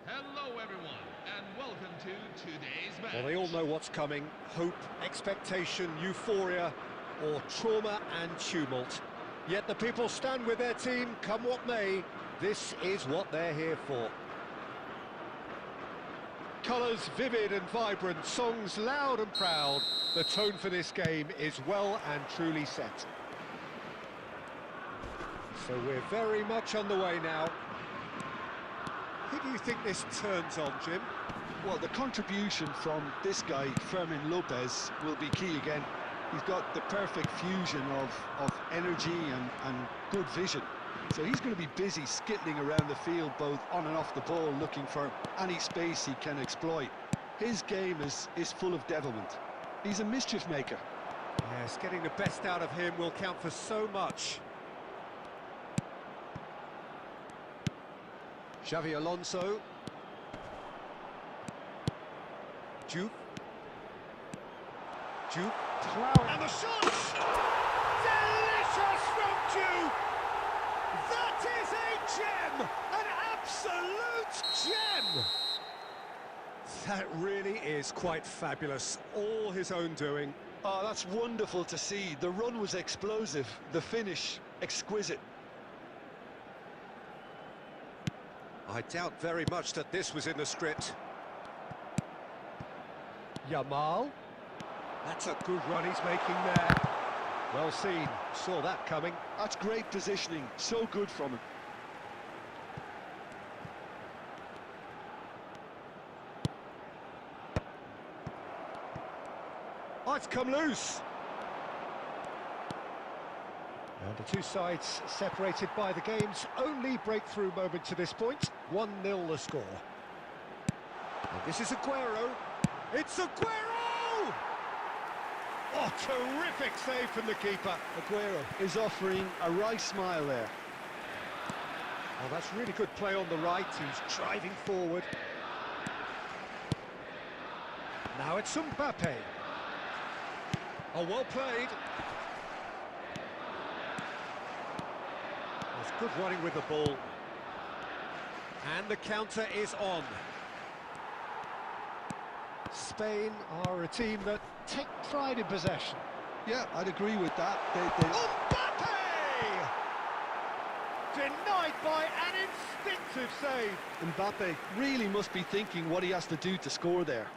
Hello everyone, and welcome to today's match. Well, they all know what's coming. Hope, expectation, euphoria, or trauma and tumult. Yet the people stand with their team, come what may. This is what they're here for. Colours vivid and vibrant, songs loud and proud. The tone for this game is well and truly set. So we're very much on the way now. Who do you think this turns on, Jim? Well, the contribution from this guy, Fermin Lopez, will be key again. He's got the perfect fusion of energy and good vision. So he's going to be busy skittling around the field, both on and off the ball, looking for any space he can exploit. His game is full of devilment. He's a mischief maker. Yes, getting the best out of him will count for so much. Xavi Alonso. Juke. And the shot! Delicious from Juke! That is a gem! An absolute gem! That really is quite fabulous. All his own doing. Oh, that's wonderful to see. The run was explosive, the finish exquisite. I doubt very much that this was in the script. Yamal. That's a good run he's making there. Well seen. Saw that coming. That's great positioning. So good from him. Oh, it's come loose. And the two sides separated by the game's only breakthrough moment to this point. 1-0 the score. And this is Aguero. It's Aguero! Oh, terrific save from the keeper. Aguero is offering a wry smile there. Oh, that's really good play on the right. He's driving forward. Now it's Mbappe. Oh, well played. There's good running with the ball. And the counter is on. Spain are a team that take pride in possession. Yeah, I'd agree with that. Mbappe! Denied by an instinctive save. Mbappe really must be thinking what he has to do to score there.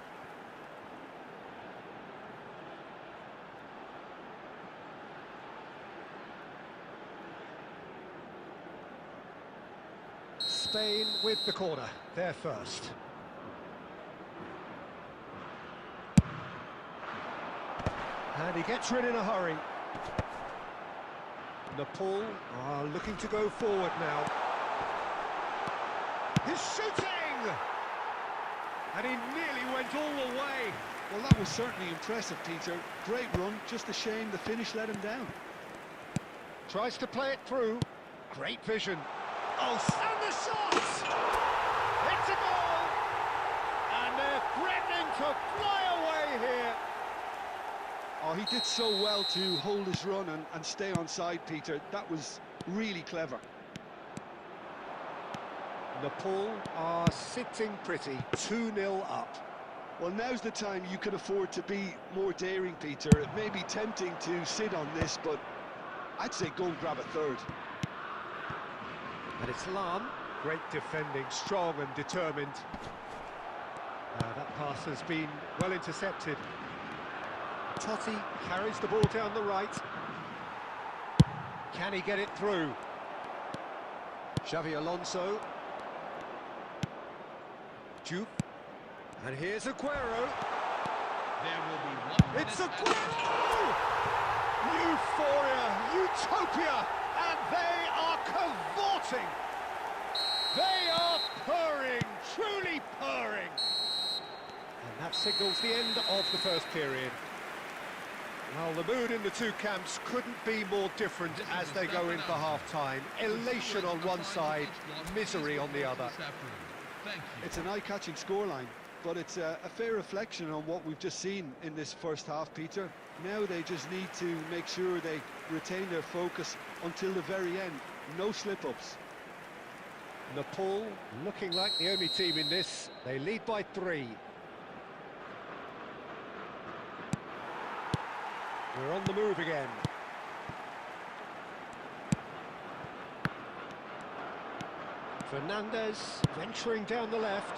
Spain with the corner, they're first. And he gets rid in a hurry. Nepal are looking to go forward now. He's shooting! And he nearly went all the way. Well, that was certainly impressive, Peter. Great run, just a shame the finish let him down. Tries to play it through. Great vision. Oh, and the shot! It's a goal! And they're threatening to fly away here. Oh, he did so well to hold his run and stay on side, Peter. That was really clever. Nepal are sitting pretty, 2-0 up. Well, now's the time you can afford to be more daring, Peter. It may be tempting to sit on this, but I'd say go and grab a third. And it's Lam. Great defending, strong and determined. That pass has been well intercepted. Totti carries the ball down the right. Can he get it through? Xavi Alonso. Juke. And here's Aguero. There will be 1 minute. It's Aguero! Euphoria, utopia, and they are cavorting. They are purring, truly purring. And that signals the end of the first period. Well, the mood in the two camps couldn't be more different as they go in for half-time. Elation on one side, misery on the other. Thank you. It's an eye-catching scoreline, but it's a fair reflection on what we've just seen in this first half, Peter. Now they just need to make sure they retain their focus until the very end. No slip-ups. Nepal looking like the only team in this. They lead by 3. We're on the move again. Fernandez venturing down the left.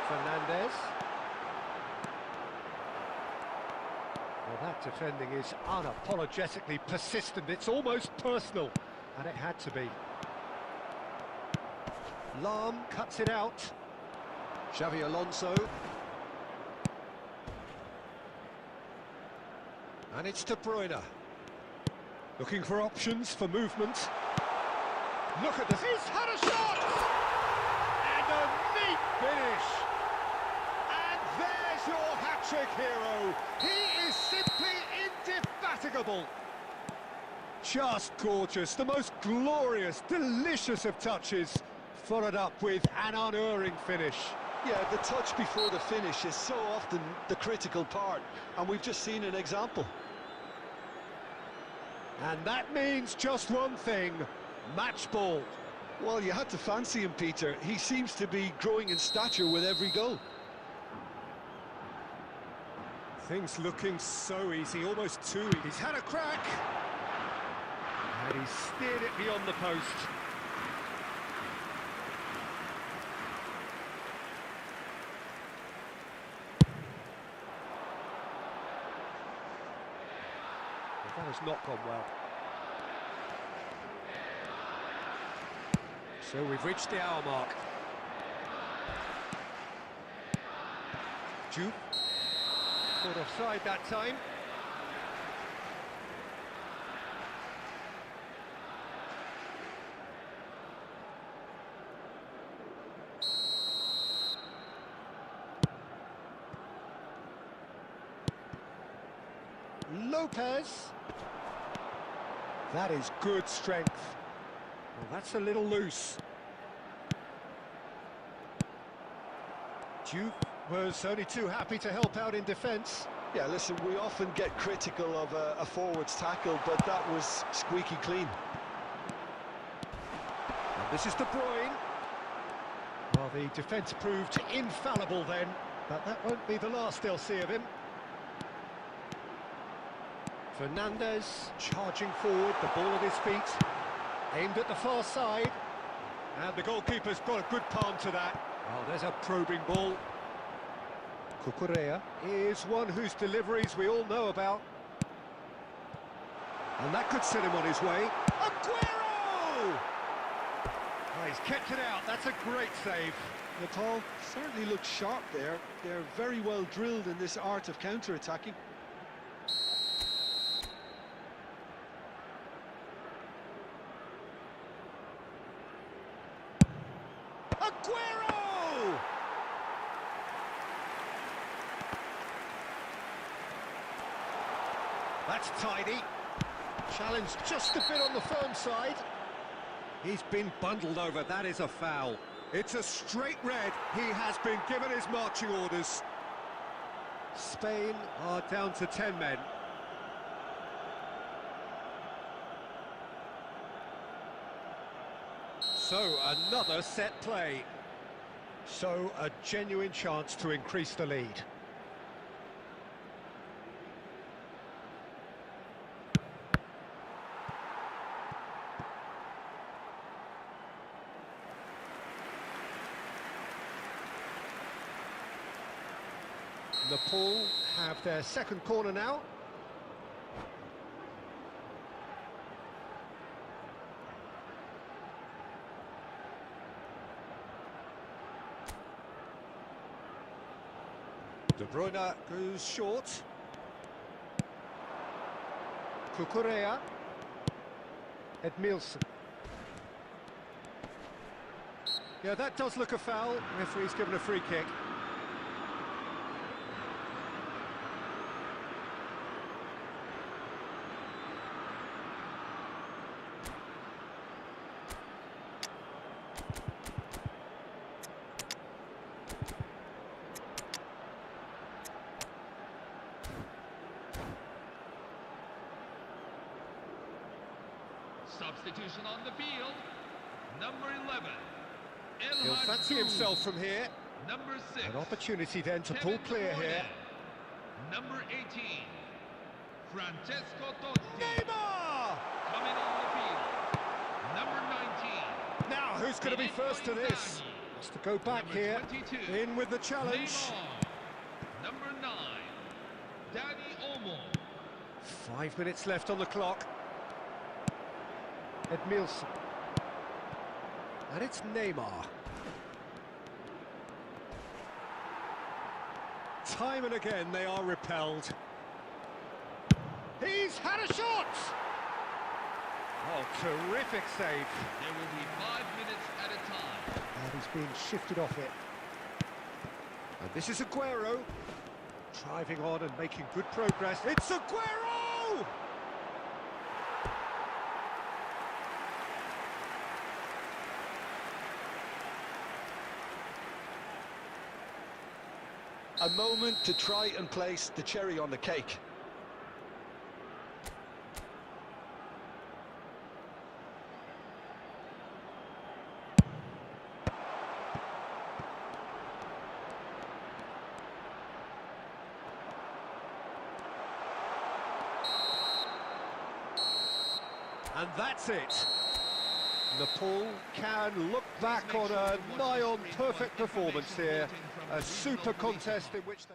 Fernandez. Well, that defending is unapologetically persistent. It's almost personal, and it had to be. Lam cuts it out. Xavi Alonso. And it's De Bruyne. Looking for options for movement. Look at this. He's had a shot! And a neat finish. And there's your hat-trick hero. He is simply indefatigable. Just gorgeous. The most glorious, delicious of touches. Followed up with an unerring finish. Yeah, the touch before the finish is so often the critical part, and we've just seen an example. And that means just one thing, match ball. Well, you had to fancy him, Peter. He seems to be growing in stature with every goal. Things looking so easy, almost too easy. He's had a crack. And he's steered it beyond the post. That has not gone well. So we've reached the hour mark. Jude. Caught offside that time. Lopez. That is good strength. Well, that's a little loose. Duke was only too happy to help out in defence. Yeah, listen, we often get critical of a forward's tackle, but that was squeaky clean. And this is De Bruyne. Well, the defence proved infallible then, but that won't be the last they'll see of him. Fernandez charging forward, the ball at his feet, aimed at the far side, and the goalkeeper's got a good palm to that. Oh, there's a probing ball. Cucurella is one whose deliveries we all know about. And that could set him on his way. Aguero! Oh, he's kept it out. That's a great save. Nepal certainly looks sharp there. They're very well drilled in this art of counter-attacking. Aguero! That's tidy. Challenge just a bit on the firm side. He's been bundled over. That is a foul. It's a straight red. He has been given his marching orders. Spain are down to 10 men. So, another set play. So, a genuine chance to increase the lead. Nepal have their second corner now. De Bruyne goes short. Kukurea. Edmilson. Yeah, that does look a foul. Referee's given a free kick. Substitution on the field. Number 11. He'll fancy himself from here. Number 6. An opportunity then to pull clear here. Number 18. Francesco Totti. Neymar! Coming on the field. Number 19. Now, who's going to be first to this? Has to go back Number here. 22. In with the challenge. Neymar. Number 9. Dani Olmo. 5 minutes left on the clock. Edmilson. And it's Neymar. Time and again they are repelled. He's had a shot! Oh, terrific save. There will be 5 minutes at a time. And he's being shifted off it. And this is Aguero. Driving on and making good progress. It's Aguero! A moment to try and place the cherry on the cake. And that's it. Nepal can look back on a nigh-on perfect performance here. A super contest in which they...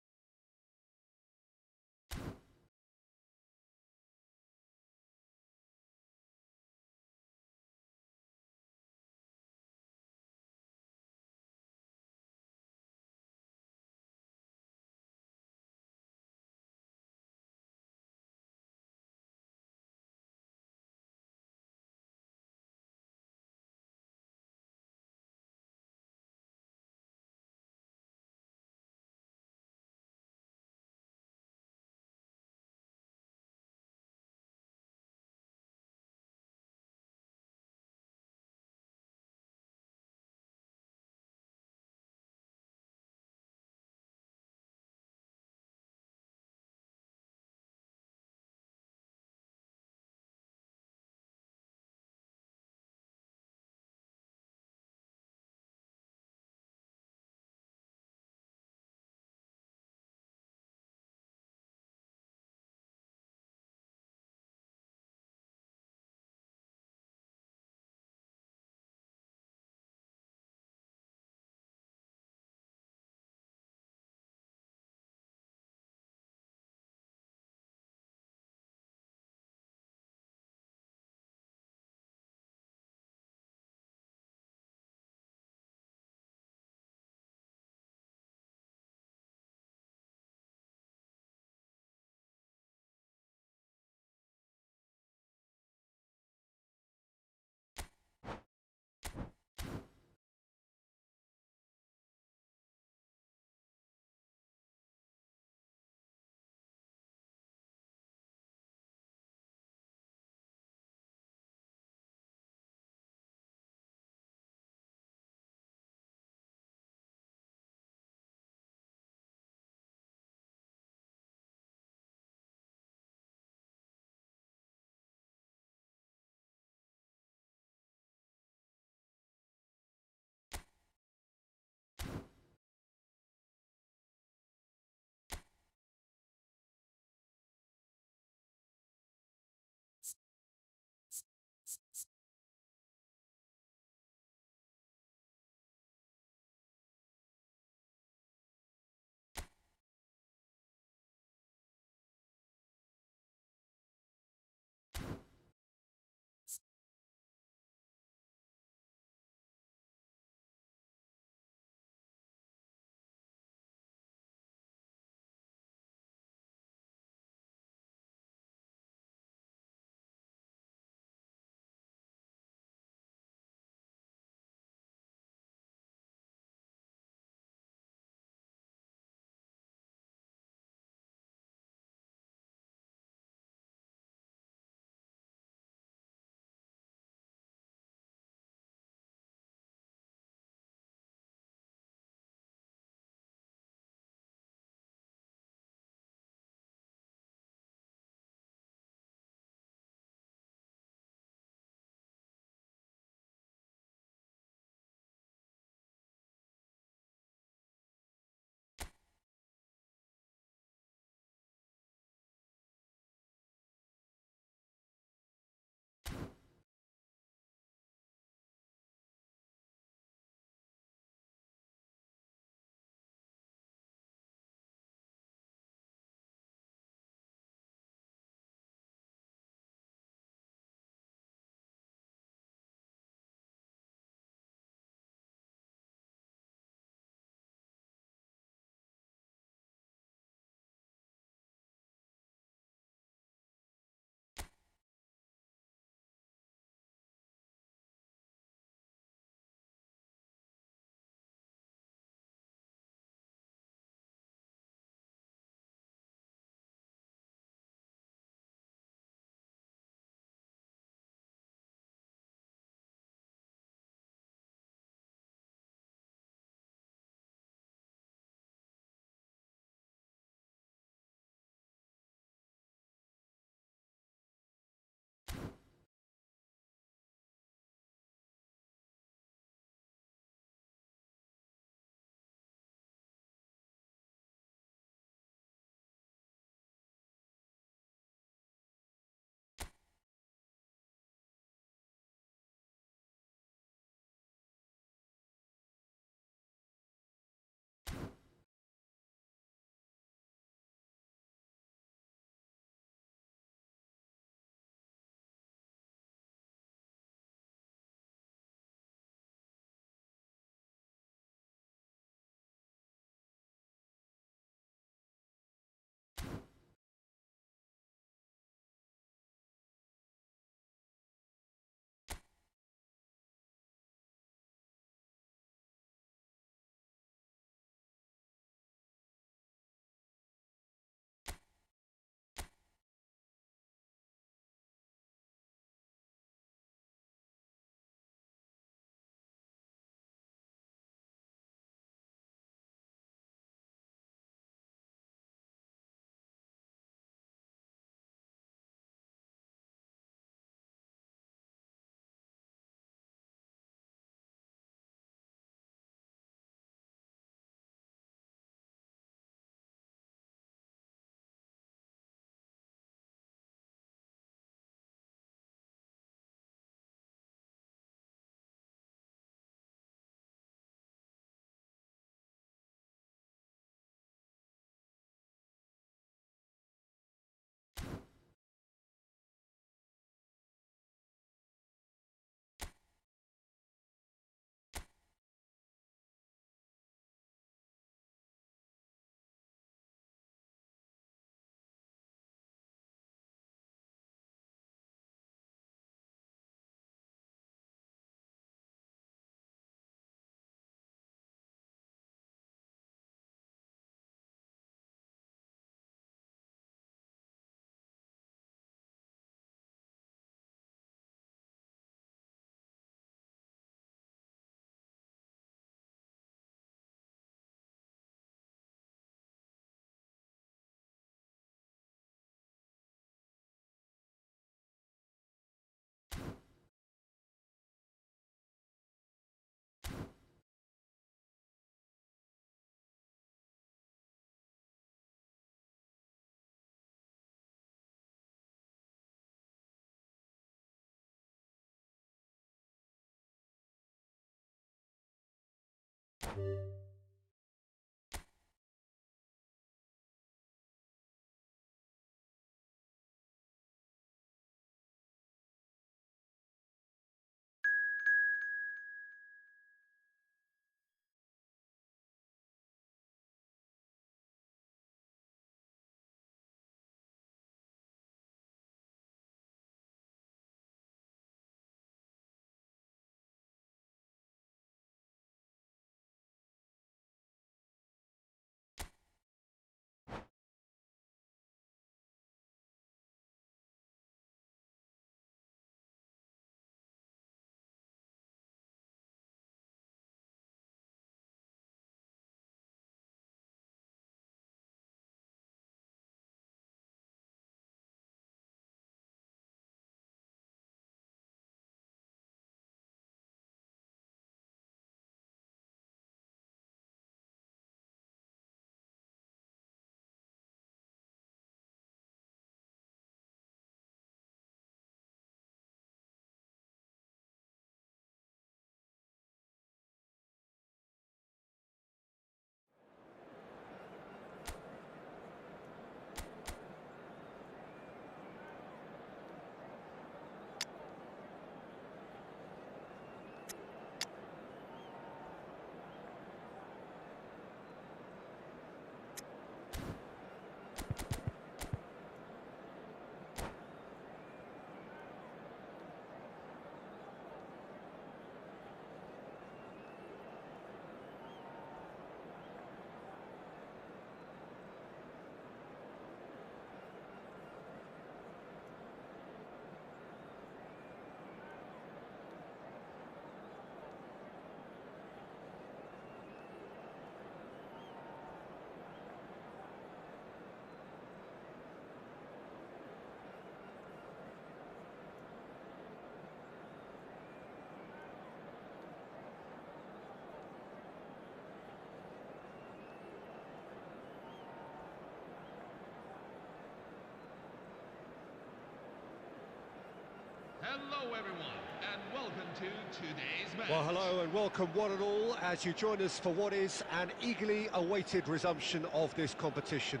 Hello everyone, and welcome to today's match. Well, hello and welcome one and all as you join us for what is an eagerly awaited resumption of this competition.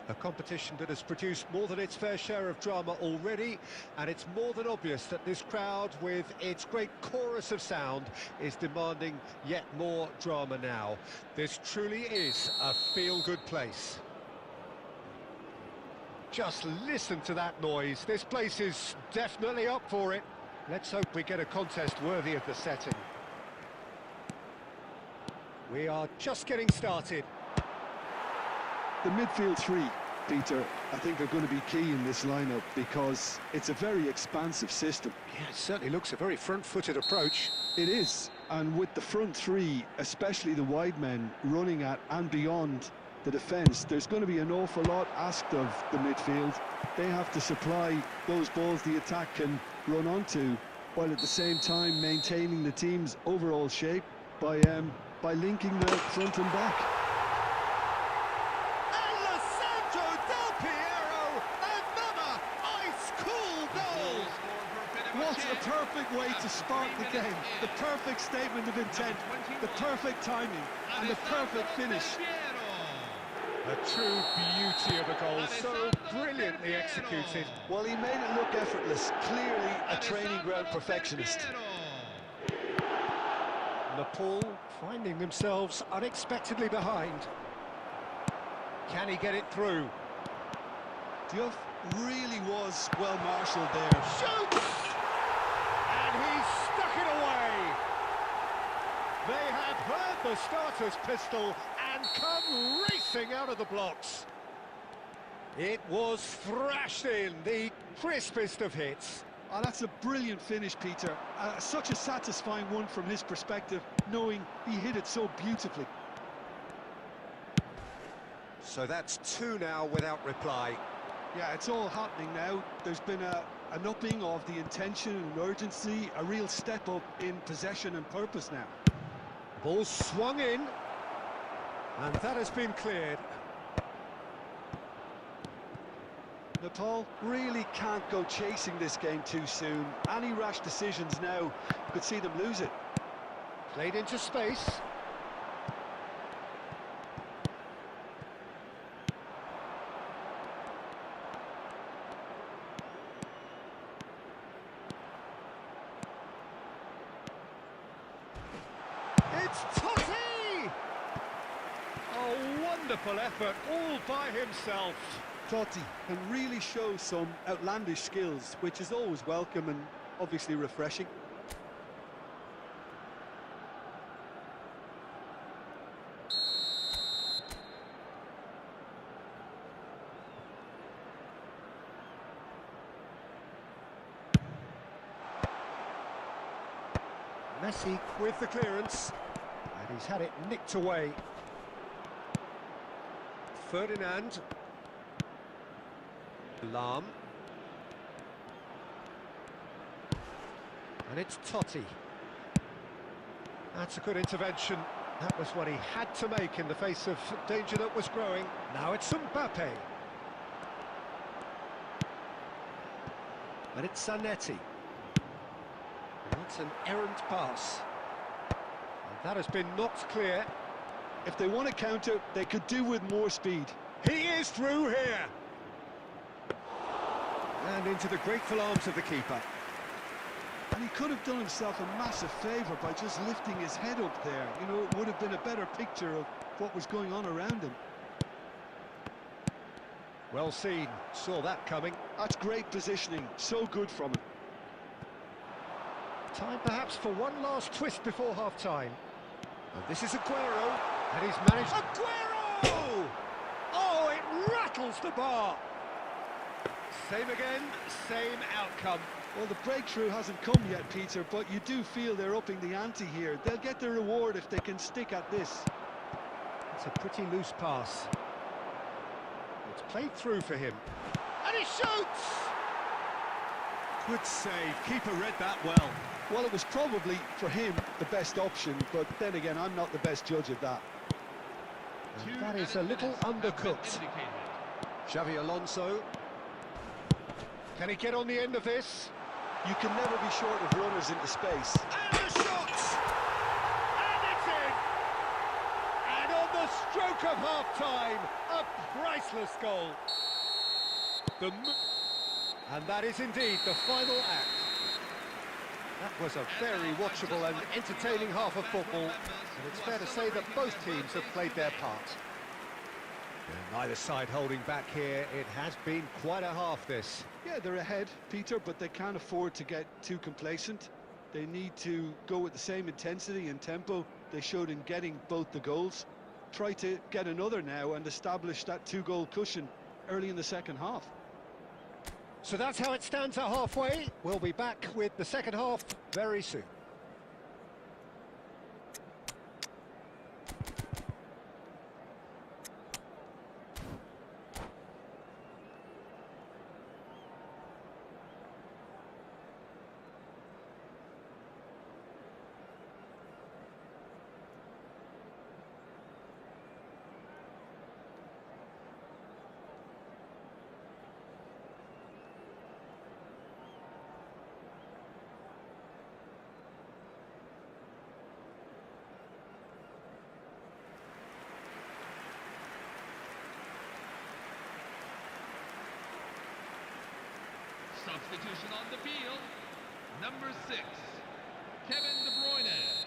A competition that has produced more than its fair share of drama already, and it's more than obvious that this crowd, with its great chorus of sound, is demanding yet more drama now. This truly is a feel-good place. Just listen to that noise. This place is definitely up for it. Let's hope we get a contest worthy of the setting. We are just getting started. The midfield three, Peter, I think are going to be key in this lineup because it's a very expansive system. Yeah, it certainly looks a very front-footed approach. It is, and with the front three, especially the wide men, running at and beyond the defence, there's going to be an awful lot asked of the midfield. They have to supply those balls the attack can run onto, while at the same time maintaining the team's overall shape by linking the front and back. Alessandro Del Piero, another ice-cool goal! What a perfect way to spark the game. The perfect statement of intent, the perfect timing, and the perfect finish. A true beauty of a goal, so brilliantly executed. Well, he made it look effortless, clearly a training ground perfectionist. Nepal finding themselves unexpectedly behind. Can he get it through? Diouf really was well marshalled there. Shoots! And he stuck it away! They have heard the starter's pistol and come racing out of the blocks. It was thrashed in, the crispest of hits. Oh, that's a brilliant finish, Peter. Such a satisfying one from his perspective, knowing he hit it so beautifully. So that's two now without reply. Yeah, it's all happening now. There's been an upping of the intention and urgency, a real step up in possession and purpose now. Ball swung in, and that has been cleared. Nepal really can't go chasing this game too soon. Any rash decisions now could see them lose it. Played into space. Totti! A wonderful effort, all by himself. Totti can really show some outlandish skills, which is always welcome and obviously refreshing. Messi with the clearance, and he's had it nicked away. Ferdinand. Lam. And it's Totti. That's a good intervention. That was what he had to make in the face of danger that was growing. Now it's Mbappe. And it's Zanetti. That's an errant pass. And that has been knocked clear. If they want to counter, they could do with more speed. He is through here. And into the grateful arms of the keeper. And he could have done himself a massive favour by just lifting his head up there. You know, it would have been a better picture of what was going on around him. Well seen, saw that coming. That's great positioning, so good from him. Time perhaps for one last twist before half-time. And this is Aguero, and he's managed... Aguero! Oh, it rattles the bar. Same again, same outcome. Well, the breakthrough hasn't come yet, Peter, but you do feel they're upping the ante here. They'll get their reward if they can stick at this. It's a pretty loose pass. It's played through for him. And he shoots! Good save, keeper read that well. Well, it was probably, for him, the best option, but then again, I'm not the best judge of that. And that is a little undercooked. Xavi Alonso. Can he get on the end of this? You can never be short of runners into space. And the shot! And it's in! And on the stroke of half-time, a priceless goal. And that is indeed the final act. That was a very watchable and entertaining half of football, and it's fair to say that both teams have played their part. And neither side holding back here. It has been quite a half, this. Yeah, they're ahead, Peter, but they can't afford to get too complacent. They need to go with the same intensity and tempo they showed in getting both the goals. Try to get another now and establish that two-goal cushion early in the second half. So that's how it stands at halfway. We'll be back with the second half very soon. Substitution on the field. Number 6, Kevin De Bruyne.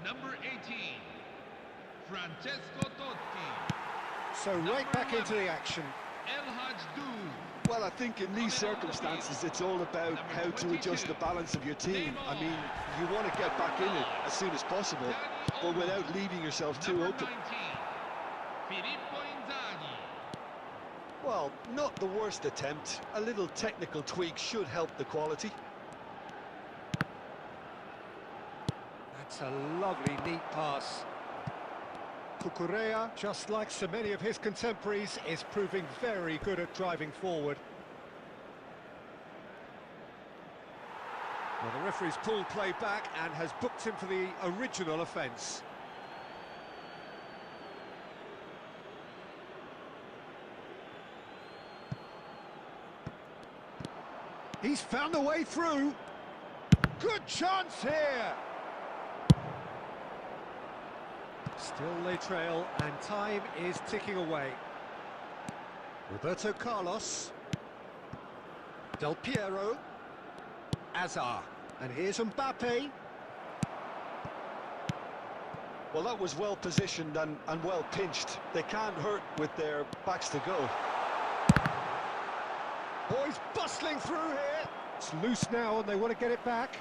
Number 18, Francesco Totti. So right back into the action. El Hajdu. Well, I think in these circumstances, it's all about how to adjust the balance of your team. I mean, you want to get back in it as soon as possible, but without leaving yourself too open. Well, not the worst attempt. A little technical tweak should help the quality. That's a lovely, neat pass. Cucurella, just like so many of his contemporaries, is proving very good at driving forward. Well, the referee's pulled play back and has booked him for the original offence. He's found a way through. Good chance here. Still they trail, and time is ticking away. Roberto Carlos. Del Piero. Azar. And here's Mbappe. Well, that was well positioned and well pinched. They can't hurt with their backs to go. Boys bustling through here. It's loose now and they want to get it back.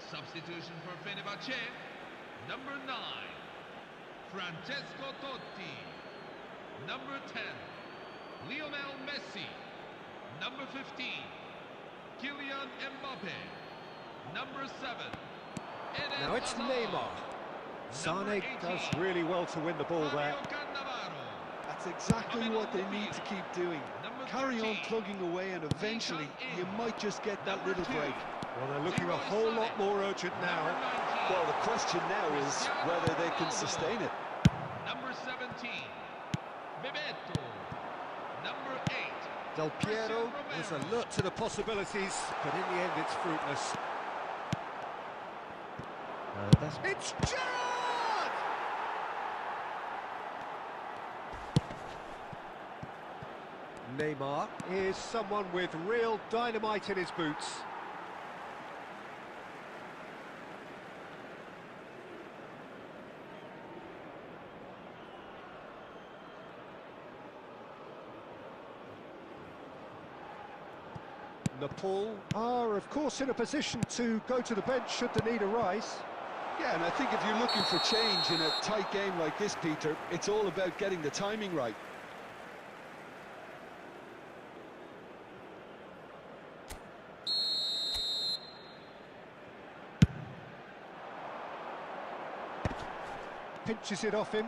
Substitution for Fenerbahce, number 9, Francesco Totti. Number 10, Lionel Messi. Number 15, Kylian Mbappe. Number 7, Eden Now it's Hazard. Neymar. Number Sane 18, does really well to win the ball there. Fabio Cannavaro. That's exactly what they need to keep doing. Number Carry on 13, plugging away and eventually you might just get that Number little 2, break. Well, they're looking a whole lot more urgent now. Number 19, Well, the question now is whether they can sustain it. Number 17, Bebeto. Number 8, Del Piero was alert to the possibilities, but in the end it's fruitless. It's Gerrard! Neymar is someone with real dynamite in his boots. Nepal are, of course, in a position to go to the bench should the need arise. Yeah, and I think if you're looking for change in a tight game like this, Peter, it's all about getting the timing right. Pinches it off him.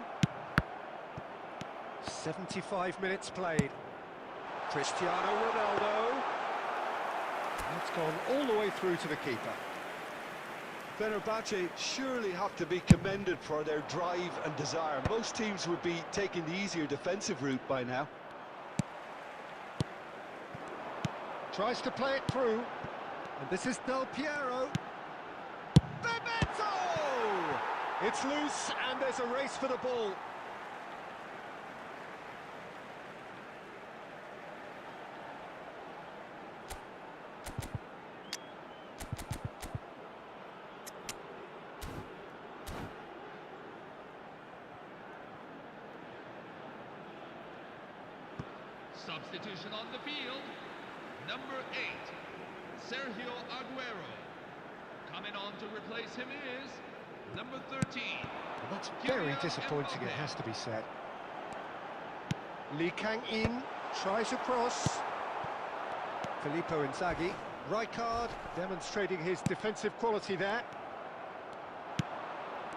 75 minutes played. Cristiano Ronaldo. It's gone all the way through to the keeper. Fenerbahce surely have to be commended for their drive and desire. Most teams would be taking the easier defensive route by now. Tries to play it through. And this is Del Piero. Bebeto! It's loose and there's a race for the ball. Substitution on the field. Number 8, Sergio Aguero. Coming on to replace him is number 13. Well, that's very disappointing, it has to be said. Lee Kang-in tries across. Filippo Inzaghi. Rijkaard demonstrating his defensive quality there.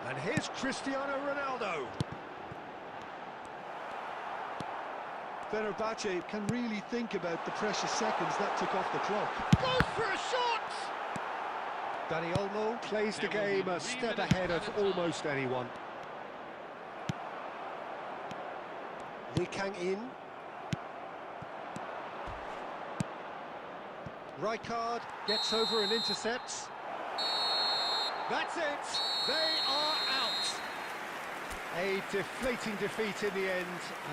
And here's Cristiano Ronaldo. Fenerbahce can really think about the precious seconds that took off the clock. Goes for a shot! Dani Olmo plays the game a step ahead of almost anyone. Lee Kang-in. Rijkaard gets over and intercepts. That's it! They are out! A deflating defeat in the end.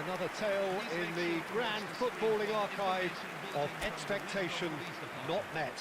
Another tale in the grand footballing archive of expectation not met.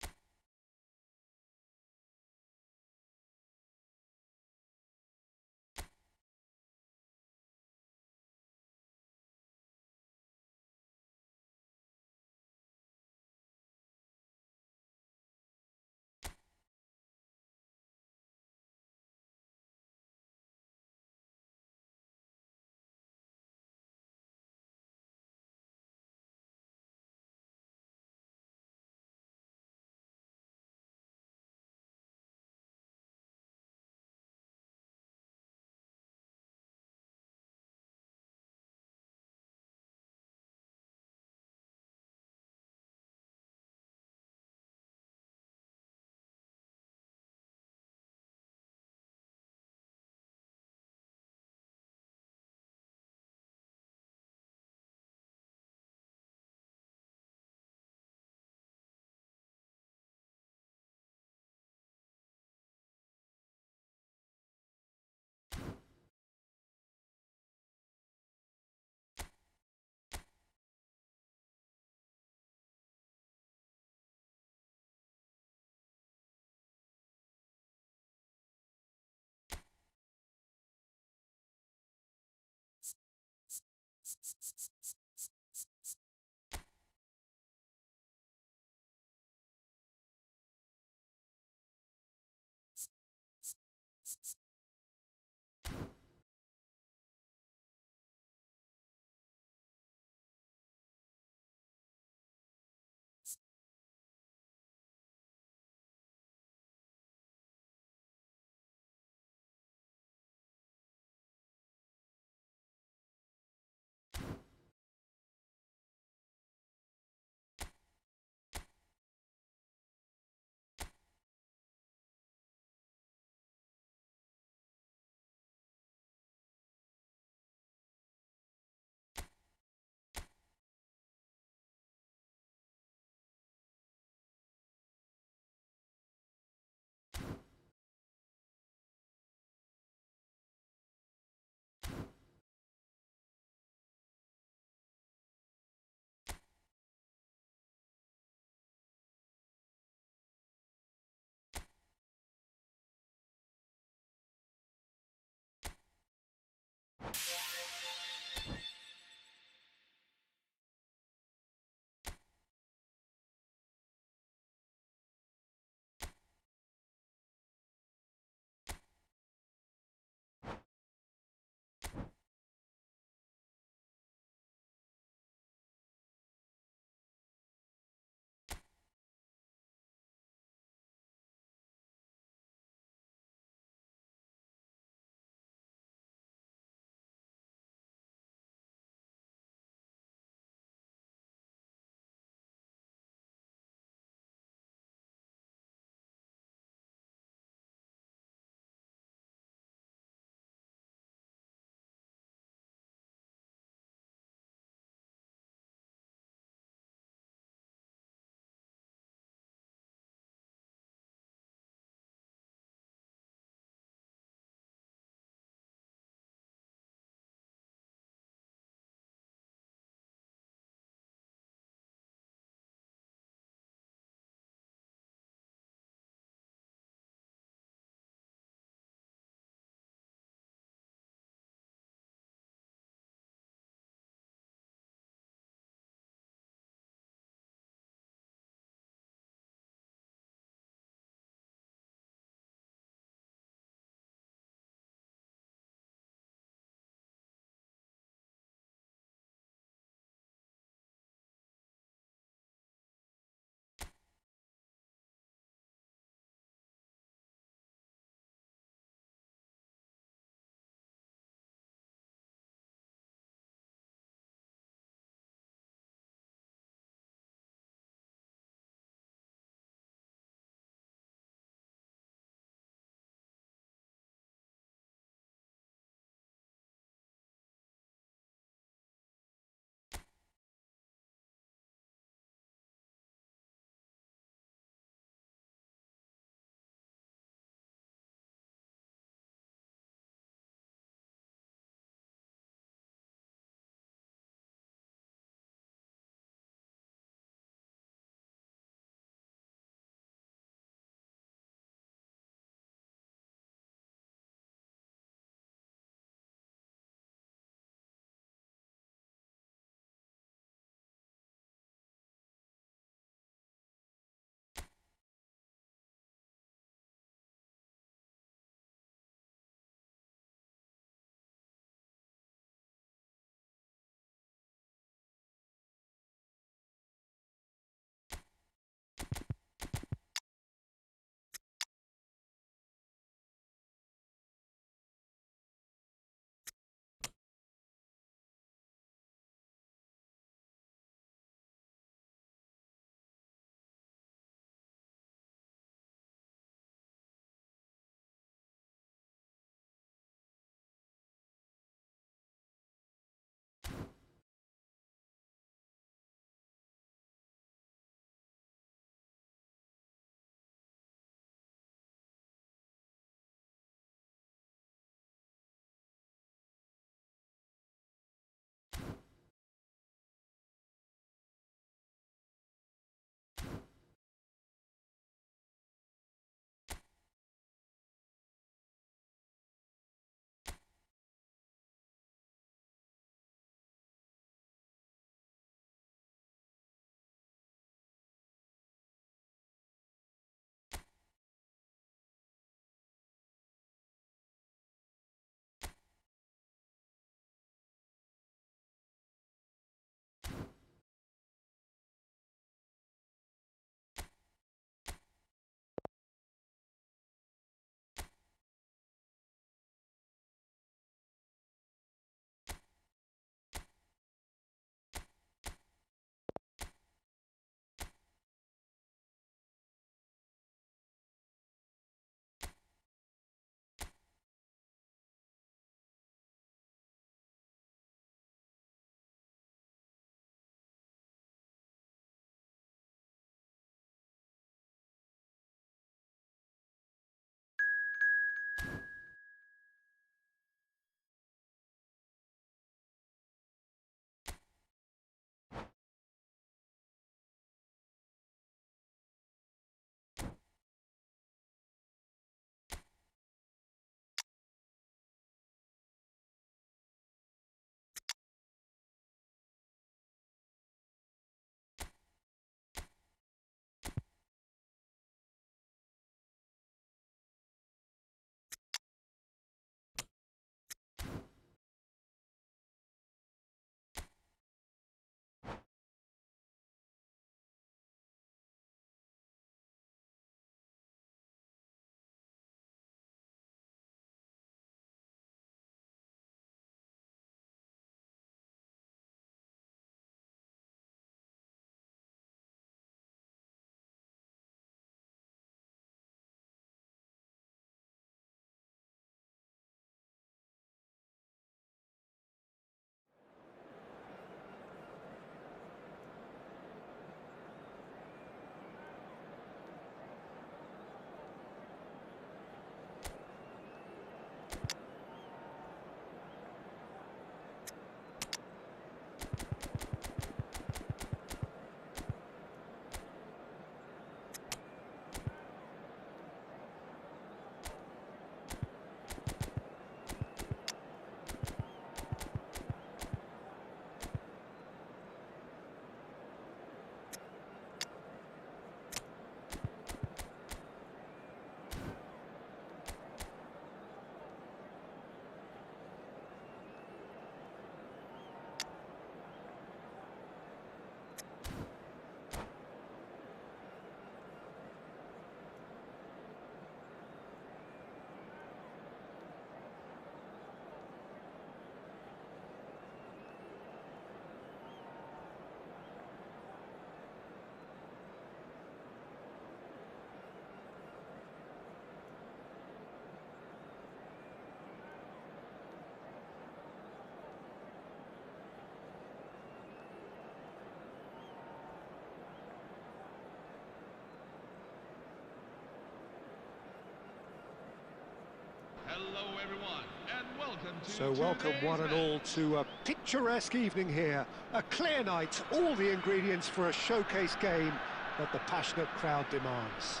Hello everyone, and welcome to So welcome today's one and match. all to a picturesque evening here. A clear night, all the ingredients for a showcase game that the passionate crowd demands.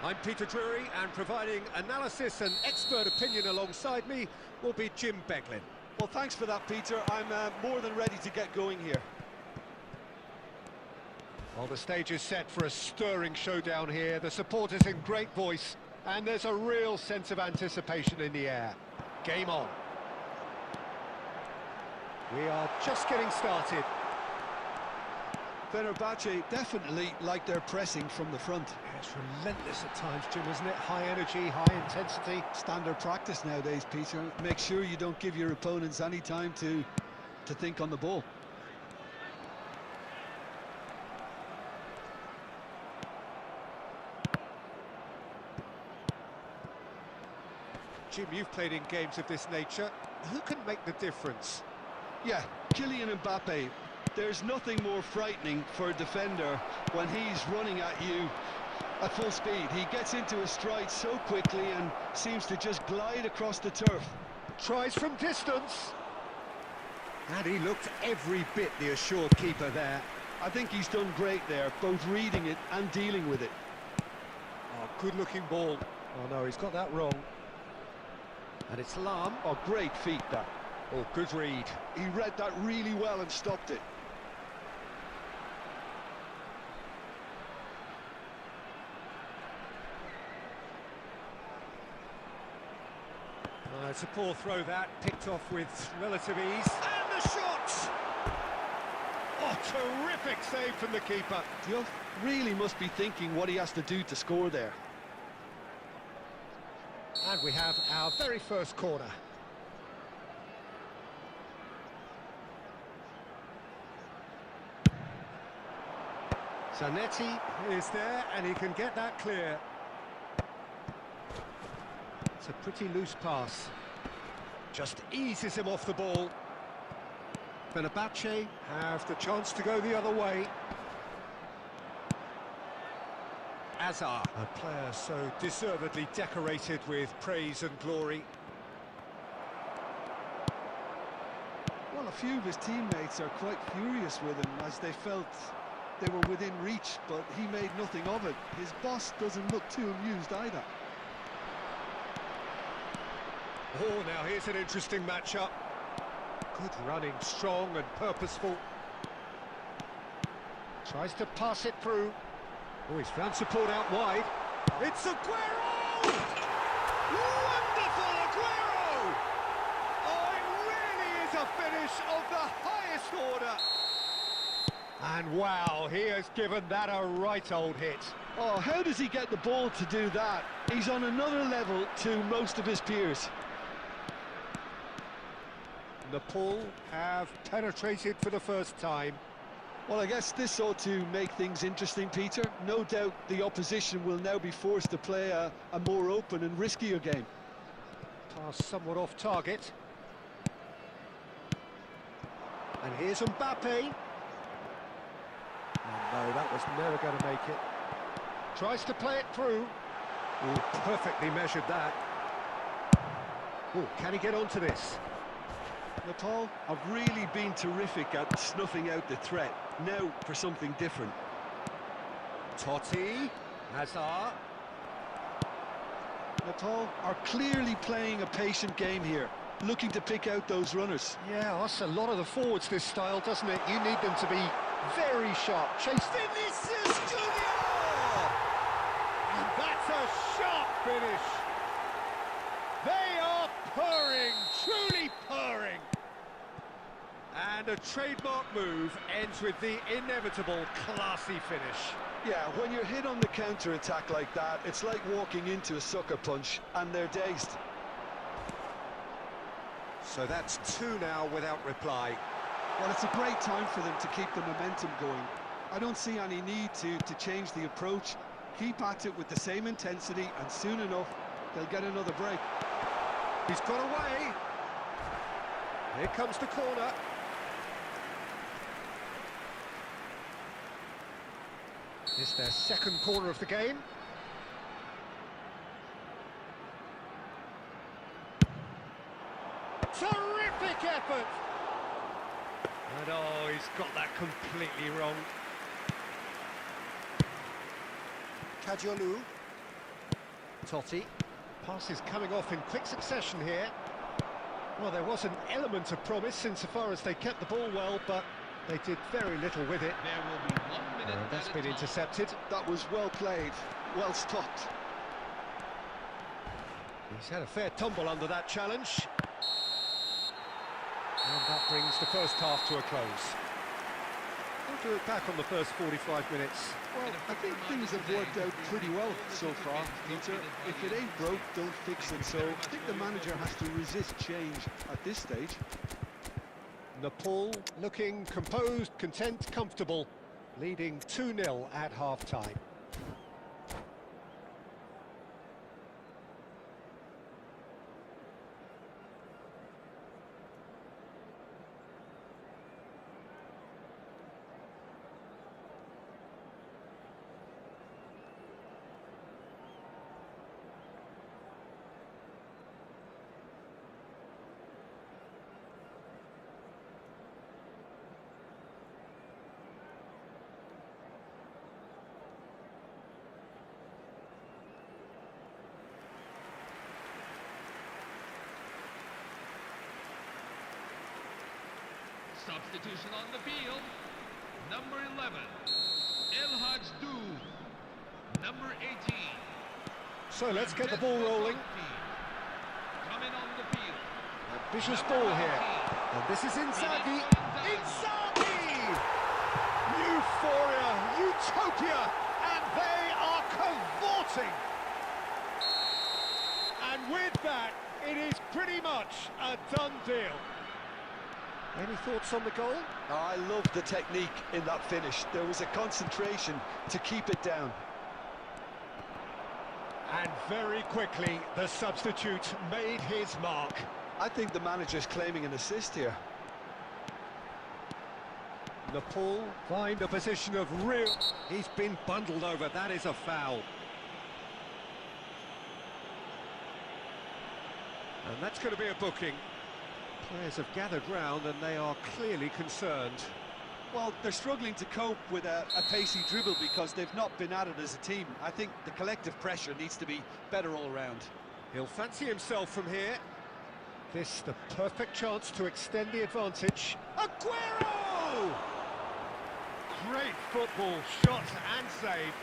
I'm Peter Drury, and providing analysis and expert opinion alongside me will be Jim Beglin. Well, thanks for that, Peter. I'm more than ready to get going here. Well, the stage is set for a stirring showdown here. The supporters in great voice, and there's a real sense of anticipation in the air. Game on. We are just getting started. Fenerbahce definitely like their pressing from the front. Yeah, it's relentless at times, Jim, isn't it? High energy, high intensity. Standard practice nowadays, Peter. Make sure you don't give your opponents any time to think on the ball. Jim, you've played in games of this nature. Who can make the difference? Yeah, Kylian Mbappe. There's nothing more frightening for a defender when he's running at you at full speed. He gets into a stride so quickly and seems to just glide across the turf. Tries from distance. And he looked every bit the assured keeper there. I think he's done great there, both reading it and dealing with it. Oh, good-looking ball. Oh, no, he's got that wrong. And it's Lam. Oh, great feat, that. Oh, good read. He read that really well and stopped it. It's a poor throw that, picked off with relative ease. And the shot! Oh, terrific save from the keeper. Duff really must be thinking what he has to do to score there. And we have our very first corner. Zanetti is there, and he can get that clear. It's a pretty loose pass. Just eases him off the ball. Fenerbahce have the chance to go the other way. Azar, a player so deservedly decorated with praise and glory. Well, a few of his teammates are quite furious with him as they felt they were within reach, but he made nothing of it. His boss doesn't look too amused either. Oh, now here's an interesting matchup. Good running, strong and purposeful. Tries to pass it through. Oh, he's found support out wide. It's Aguero! Wonderful Aguero! Oh, it really is a finish of the highest order. And wow, he has given that a right old hit. Oh, how does he get the ball to do that? He's on another level to most of his peers. Nepal have penetrated for the first time. Well, I guess this ought to make things interesting, Peter. No doubt the opposition will now be forced to play a more open and riskier game. Pass somewhat off target. And here's Mbappe. Oh, no, that was never going to make it. Tries to play it through. Oh, perfectly measured that. Oh, can he get onto this? Nepal have really been terrific at snuffing out the threat. Now for something different. Totti, Hazard. Nepal are clearly playing a patient game here, looking to pick out those runners. Yeah, that's a lot of the forwards, this style, doesn't it? You need them to be very sharp. Chase Vinicius Junior! And that's a sharp finish. They are purring, truly purring. And a trademark move ends with the inevitable classy finish. Yeah, when you're hit on the counter-attack like that, it's like walking into a sucker punch, and they're dazed. So that's two now without reply. Well, it's a great time for them to keep the momentum going. I don't see any need to change the approach. Keep at it with the same intensity, and soon enough, they'll get another break. He's got away. Here comes the corner. It's their second corner of the game. Terrific effort! And oh, he's got that completely wrong. Kajolu. Totti. Passes coming off in quick succession here. Well, there was an element of promise insofar as they kept the ball well, but they did very little with it. There will be 1 minute. And that's been intercepted. That was well played, well stopped. He's had a fair tumble under that challenge. And that brings the first half to a close. We'll do it back on the first 45 minutes. Well, I think things have worked out pretty well so far, Peter. If it ain't broke, don't fix it. So I think the manager has to resist change at this stage. Nepal looking composed, content, comfortable, leading 2-0 at half-time. Substitution on the field. Number 11, El Hajdu. Number 18. So let's get the ball rolling. Coming on the field. Ambitious ball here. And this is Inzaghi. Inzaghi! Euphoria, utopia, and they are cavorting. And with that, it is pretty much a done deal. Any thoughts on the goal? I love the technique in that finish. There was a concentration to keep it down. And very quickly, the substitute made his mark. I think the manager's claiming an assist here. Nepal find a position of real... He's been bundled over, that is a foul. And that's going to be a booking. Players have gathered round and they are clearly concerned. Well, they're struggling to cope with a pacey dribble because they've not been at it as a team. I think the collective pressure needs to be better all around. He'll fancy himself from here. This the perfect chance to extend the advantage. Aguero! Great football, shot and save.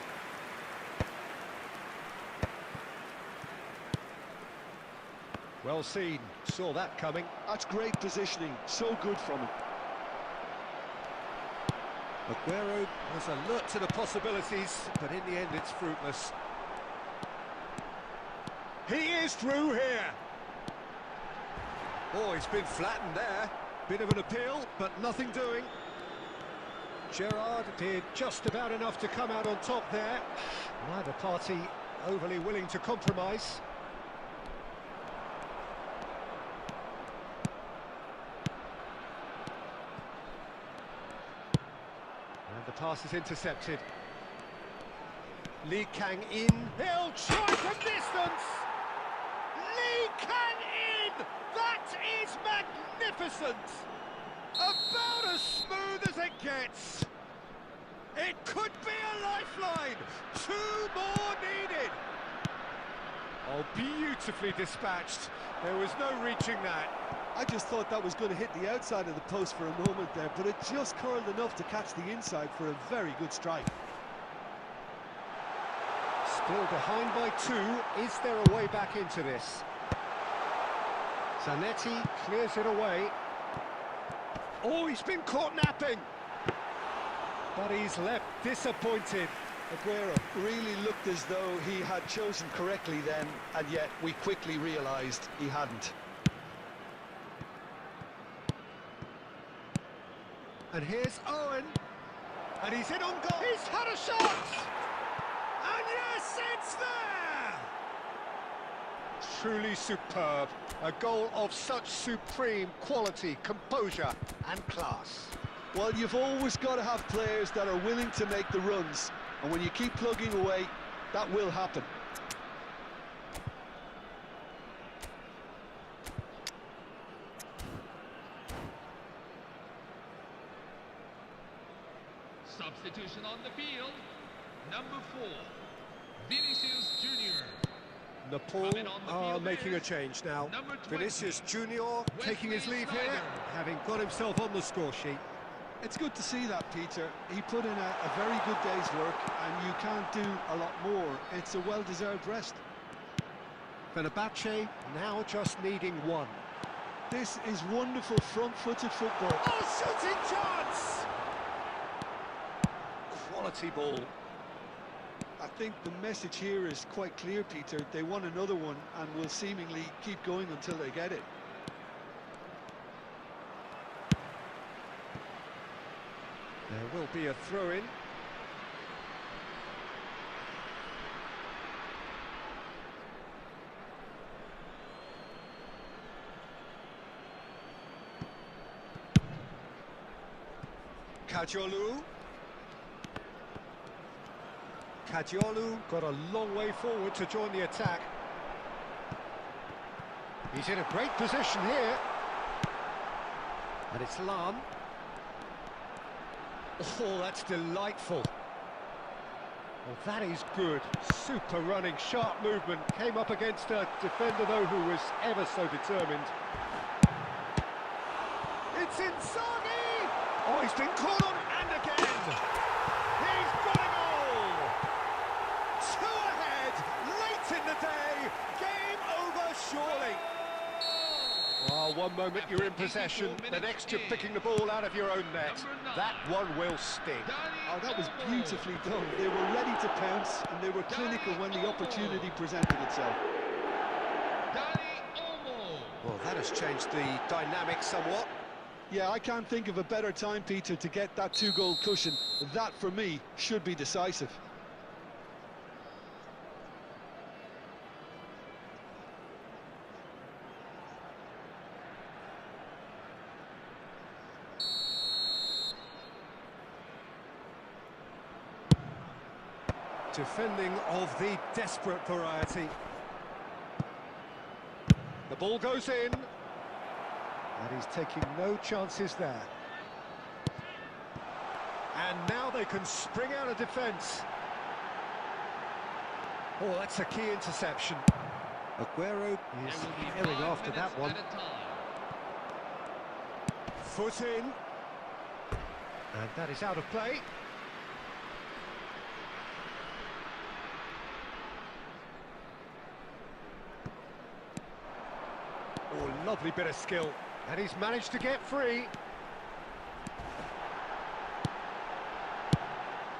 Well seen, saw that coming. That's great positioning, so good from him. Aguero was alert to the possibilities, but in the end it's fruitless. He is through here. Oh, he's been flattened there. Bit of an appeal, but nothing doing. Gerrard did just about enough to come out on top there. Neither party overly willing to compromise. And the pass is intercepted. Lee Kang in. He'll try from distance. Lee Kang in. That is magnificent. About as smooth as it gets. It could be a lifeline. 2 more needed. Oh, beautifully dispatched. There was no reaching that. I just thought that was going to hit the outside of the post for a moment there, but it just curled enough to catch the inside for a very good strike. Still behind by 2. Is there a way back into this? Zanetti clears it away. Oh, he's been caught napping. But he's left disappointed. Aguero really looked as though he had chosen correctly then, and yet we quickly realised he hadn't. And here's Owen. And he's in on goal. He's had a shot! And yes, it's there! Truly superb. A goal of such supreme quality, composure and class. Well, you've always got to have players that are willing to make the runs, and when you keep plugging away, that will happen. Substitution on the field. Number 4, Vinicius Junior. Nepal Coming on the are field making a is change now. number 20, Vinicius Junior taking his leave here, Snyder. having got himself on the score sheet. It's good to see that, Peter. He put in a very good day's work, and you can't do a lot more. It's a well-deserved rest. Fenerbahce now just needing one. This is wonderful front-footed football. Oh, shooting chance! Quality ball. I think the message here is quite clear, Peter. They want another one and will seemingly keep going until they get it. There will be a throw-in. Kajolu. Kajolu got a long way forward to join the attack. He's in a great position here. And it's Lam. Oh, that's delightful. Well, that is good. Super running, sharp movement. Came up against a defender, though, who was ever so determined. It's Inzaghi! Oh, he's been caught on, and again! He's got a goal! 2 ahead, late in the day. Game over, surely. Oh, one moment you're in possession, the next you're picking the ball out of your own net. That one will sting. Oh, that was beautifully done. They were ready to pounce, and they were clinical when the opportunity presented itself. Well, that has changed the dynamic somewhat. Yeah, I can't think of a better time, Peter, to get that 2-goal cushion. That, for me, should be decisive. Defending of the desperate variety. The ball goes in. And he's taking no chances there. And now they can spring out of defence. Oh, that's a key interception. Aguero is herring after that one. Foot in. And that is out of play. Oh, lovely bit of skill. And he's managed to get free.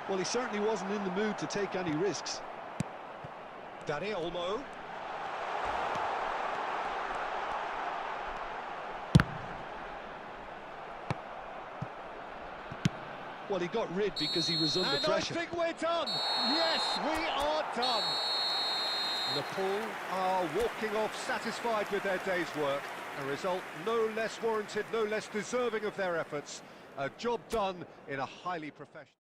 Well, he certainly wasn't in the mood to take any risks. Dani Olmo. Well, he got rid because he was under And pressure. I think we're done. Yes, we are done. Nepal are walking off satisfied with their day's work. A result no less warranted, no less deserving of their efforts. A job done in a highly professional...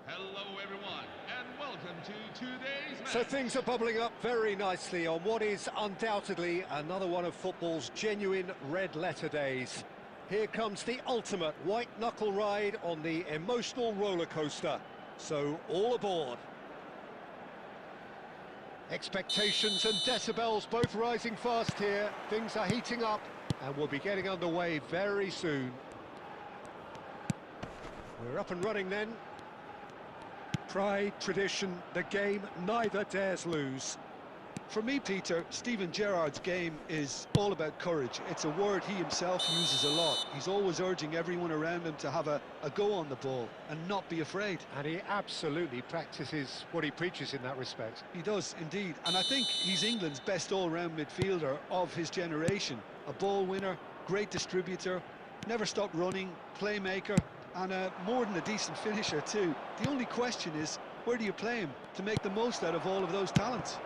Hello everyone, and welcome to today's match. So things are bubbling up very nicely on what is undoubtedly another one of football's genuine red-letter days. Here comes the ultimate white-knuckle ride on the emotional roller coaster. So all aboard. Expectations and decibels both rising fast here. Things are heating up and we'll be getting underway very soon. We're up and running then. Pride, tradition, the game neither dares lose. For me, Peter, Steven Gerrard's game is all about courage. It's a word he himself uses a lot. He's always urging everyone around him to have a go on the ball and not be afraid. And he absolutely practices what he preaches in that respect. He does, indeed. And I think he's England's best all-round midfielder of his generation. A ball winner, great distributor, never stopped running, playmaker, and more than a decent finisher too. The only question is, where do you play him to make the most out of all of those talents?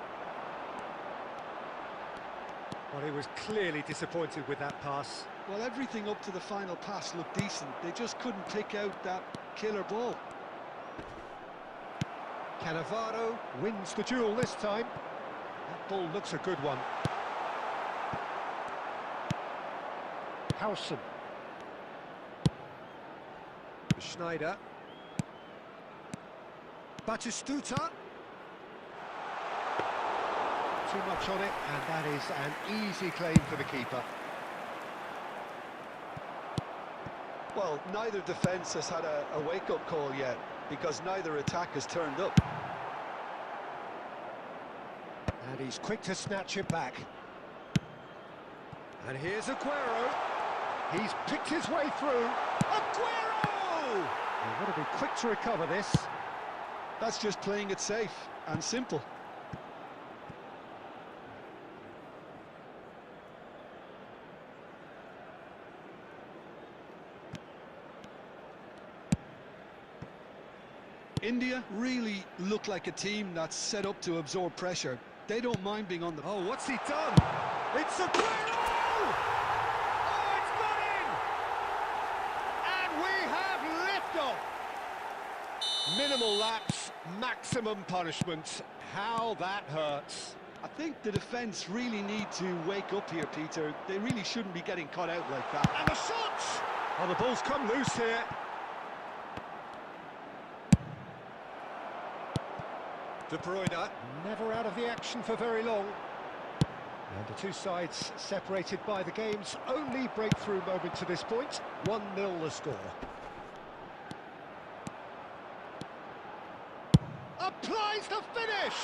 Well, he was clearly disappointed with that pass. Well, everything up to the final pass looked decent. They just couldn't pick out that killer ball. Cannavaro wins the duel this time. That ball looks a good one. Howson. Schneider. Batistuta. Too much on it, and that is an easy claim for the keeper. Well, neither defence has had a wake-up call yet, because neither attack has turned up. And he's quick to snatch it back. And here's Aguero. He's picked his way through. Aguero! You've got to be quick to recover this. That's just playing it safe and simple. India really look like a team that's set up to absorb pressure. They don't mind being on the... Oh, what's he done? It's Aguero! Oh, it's got in! And we have liftoff! Minimal lapse, maximum punishment. How that hurts. I think the defence really need to wake up here, Peter. They really shouldn't be getting caught out like that. And the shots! Oh, the ball's come loose here. De Bruyne, never out of the action for very long. And the two sides separated by the game's only breakthrough moment to this point. 1-0 the score. Applies the finish!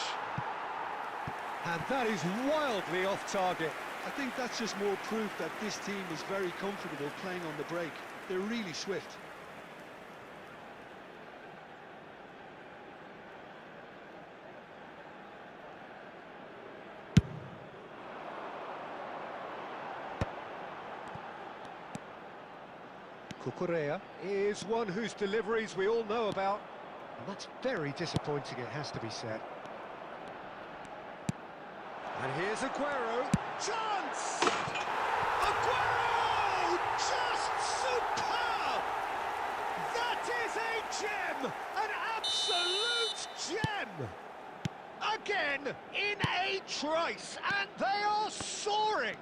And that is wildly off target. I think that's just more proof that this team is very comfortable playing on the break. They're really swift. Cucurella is one whose deliveries we all know about. And that's very disappointing, it has to be said. And here's Aguero. Chance! Aguero! Just superb! That is a gem! An absolute gem! Again, in a trice, and they are soaring!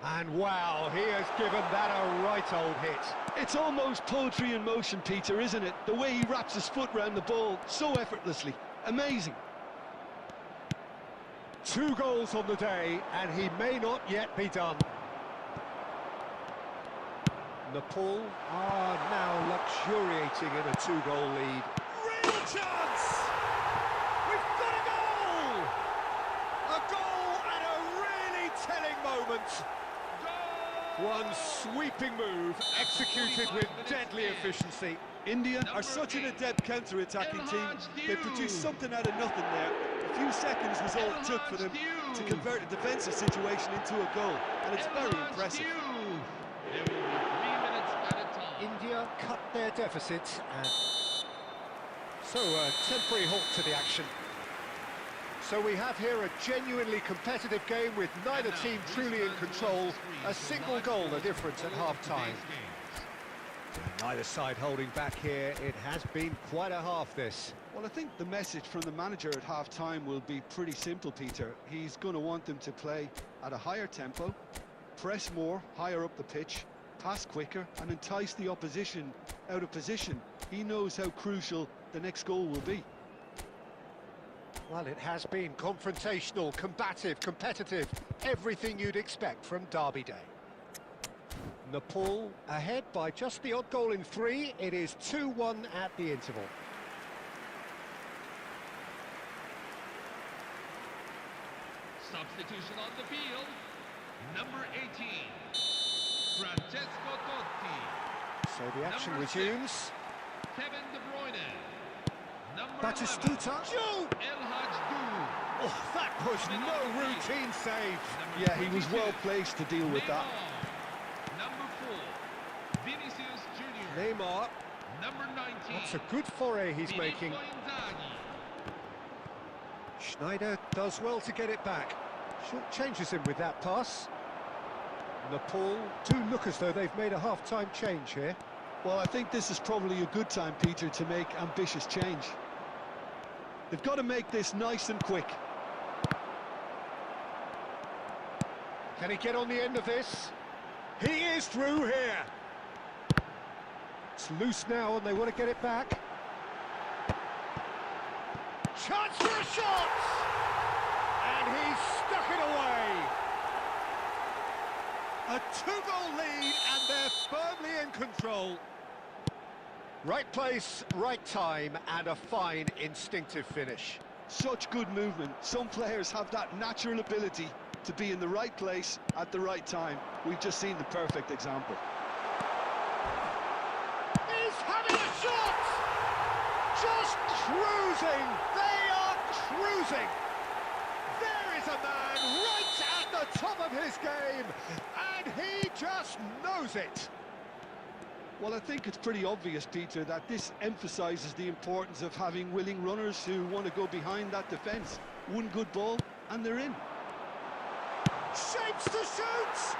And wow, he has given that a right old hit. It's almost poetry in motion, Peter, isn't it? The way he wraps his foot round the ball so effortlessly. Amazing. 2 goals on the day, and he may not yet be done. Nepal are now luxuriating in a 2-goal lead. Real chance! We've got a goal! A goal at a really telling moment. One sweeping move, executed with deadly efficiency. India are such an adept counter-attacking team. They produced something out of nothing there. A few seconds was all it took for them to convert a defensive situation into a goal, and it's very impressive. There will be 3 minutes at a time. India cut their deficit, and so a temporary halt to the action. So we have here a genuinely competitive game with neither team truly in control. A single goal the difference at half-time. Neither side holding back here. It has been quite a half, this. Well, I think the message from the manager at half-time will be pretty simple, Peter. He's going to want them to play at a higher tempo, press more, higher up the pitch, pass quicker, and entice the opposition out of position. He knows how crucial the next goal will be. Well, it has been confrontational, combative, competitive, everything you'd expect from Derby Day. Nepal ahead by just the odd goal in 3. It is 2-1 at the interval. Substitution on the field. Number 18, Francesco Totti. So the action Number resumes. 6, Kevin De Bruyne. Number Batistuta. 11, El Hadji. Oh, that was no routine save. Yeah, he was well placed to deal with that. Number 4, Vinicius Jr. Neymar. Number 19, That's a good foray he's making. Inzaghi. Schneider does well to get it back. Short changes him with that pass. Nepal do look as though they've made a half-time change here. Well, I think this is probably a good time, Peter, to make ambitious change. They've got to make this nice and quick. Can he get on the end of this? He is through here. It's loose now and they want to get it back. Chance for a shot! And he's stuck it away. A 2-goal lead and they're firmly in control. Right place, right time, and a fine instinctive finish. Such good movement. Some players have that natural ability to be in the right place at the right time. We've just seen the perfect example. He's having a shot! Just cruising! They are cruising! There is a man right at the top of his game, and he just knows it. Well, I think it's pretty obvious, Peter, that this emphasises the importance of having willing runners who want to go behind that defence. One good ball, and they're in. Shapes to shoot!